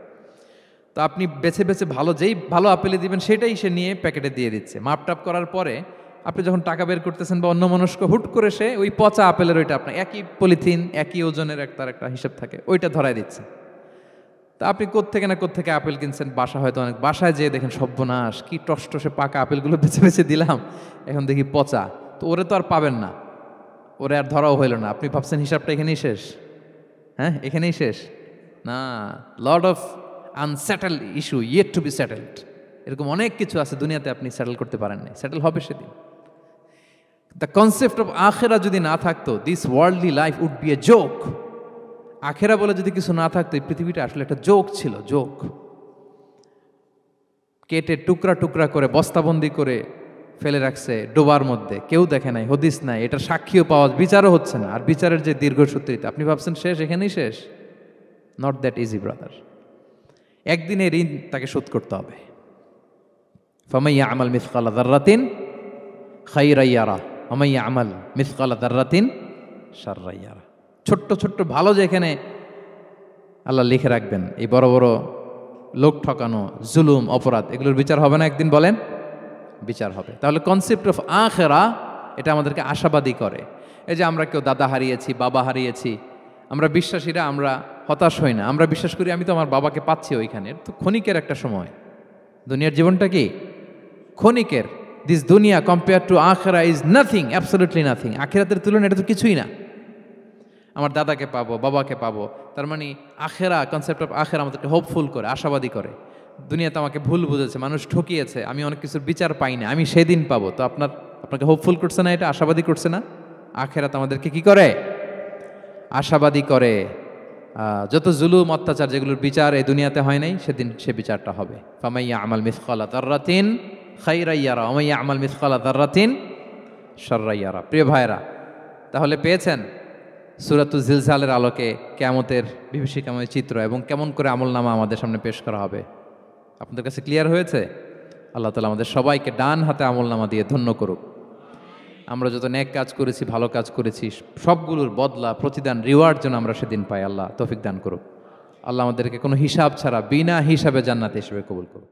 A: তো আপনি বেছে বেছে যেই ভালো আপেলে দিবেন সেটাই সে নিয়ে প্যাকেটে দিয়ে দিচ্ছে। মাপটাপ করার পরে আপনি যখন টাকা বের করতেছেন বা অন্যমনস্ক, হুট করে সে ওই পচা আপেলের ওইটা, আপনার একই পলিথিন, একই ওজনের তার একটা হিসাব থাকে, ওইটা ধরায় দিচ্ছে। তা আপনি কোত্থেকে আপেল কিনছেন, হয়তো অনেক, বাসায় যেয়ে দেখেন সর্বনাশ, কি টসটসে পাকা আপেলগুলো বেছে বেছে দিলাম, এখন দেখি পচা। তো ওরে তো আর পাবেন না, ওরে আর ধরাও হইল না। আপনি ভাবছেন হিসাবটা এখানেই শেষ? হ্যাঁ, এখানেই শেষ না। Lot of unsettled issue yet to be settled. এরকম অনেক কিছু আছে দুনিয়াতে, আপনি সেটেল করতে পারেন নাই, সেটেল হবে সেদিন। দ্য কনসেপ্ট অফ আখেরা যদি না থাকতো, this worldly life would be a joke. আখেরা বলে যদি কিছু না থাকতো, এই পৃথিবীটা আসলে একটা জোক ছিল, জোক। কেটে টুকরা টুকরা করে বস্তাবন্দি করে ফেলে রাখছে ডোবার মধ্যে, কেউ দেখে নাই, হদিস নাই, এটার সাক্ষীও পাওয়া, বিচারও হচ্ছে না। আর বিচারের যে দীর্ঘসূত্রিতা, আপনি ভাবছেন শেষ, এখানেই শেষ? Not that easy brother. একদিনে ঋণ তাকে শোধ করতে হবে। ফামাইয়া আমাল মিসকালা যাররাতিন খাইরান ইয়ারা ওয়া মাইয়া আমাল মিসকালা যাররাতিন শাররান ইয়ারা। ছোট্ট ছোট্ট ভালো যেখানে আল্লাহ লিখে রাখবেন, এই বড় বড় লোক ঠকানো, জুলুম, অপরাধ, এগুলোর বিচার হবে না একদিন? বলেন, বিচার হবে। তাহলে কনসেপ্ট অফ আখেরা, এটা আমাদেরকে আশাবাদী করে। এই যে আমরা কেউ দাদা হারিয়েছি, বাবা হারিয়েছি, আমরা বিশ্বাসীরা, আমরা হতাশ হই না, আমরা বিশ্বাস করি আমি তো আমার বাবাকে পাচ্ছি ওইখানে। তো ক্ষণিকের একটা সময়, দুনিয়ার জীবনটা কি ক্ষণিকের। দিস দুনিয়া কম্পেয়ার টু আখেরা ইজ নাথিং, অ্যাবসলিউটলি নাথিং। আখিরাতের তুলনায় এটা তো কিছুই না। আমার দাদাকে পাবো, বাবাকে পাবো, তার মানে আখেরা, কনসেপ্ট অফ আখেরা আমাদেরকে হোপফুল করে, আশাবাদী করে। দুনিয়াতে আমাকে ভুল বুঝেছে, মানুষ ঠকিয়েছে, আমি অনেক কিছুর বিচার পাই না, আমি সেদিন পাবো। তো আপনাকে হোপফুল করছে না, এটা আশাবাদী করছে না? আখেরাত আমাদেরকে কি করে? আশাবাদী করে। যত জুলুম, অত্যাচার, যেগুলোর বিচার এই দুনিয়াতে হয় নাই, সেদিন সে বিচারটা হবে। ফামাইয়া আমাল মিসকালা যাররাতিন খাইরান ইয়ারা ওয়া মাইয়া আমাল মিসকালা যাররাতিন শাররান ইয়ারা। প্রিয় ভাইরা, তাহলে পেয়েছেন সূরাতুল জিলজালের আলোকে কিয়ামতের বিভীষিকাময় চিত্র এবং কেমন করে আমলনামা আমাদের সামনে পেশ করা হবে। আপনাদের কাছে ক্লিয়ার হয়েছে? আল্লাহ তাআলা আমাদের সবাইকে ডান হাতে আমলনামা দিয়ে ধন্য করুক। আমরা যত নেক কাজ করেছি, ভালো কাজ করেছি, সবগুলোর বদলা, প্রতিদান, রিওয়ার্ড যেন আমরা সেদিন পাই। আল্লাহ তৌফিক দান করুক। আল্লাহ আমাদেরকে কোনো হিসাব ছাড়া বিনা হিসাবে জান্নাতে হিসেবে কবুল করুক।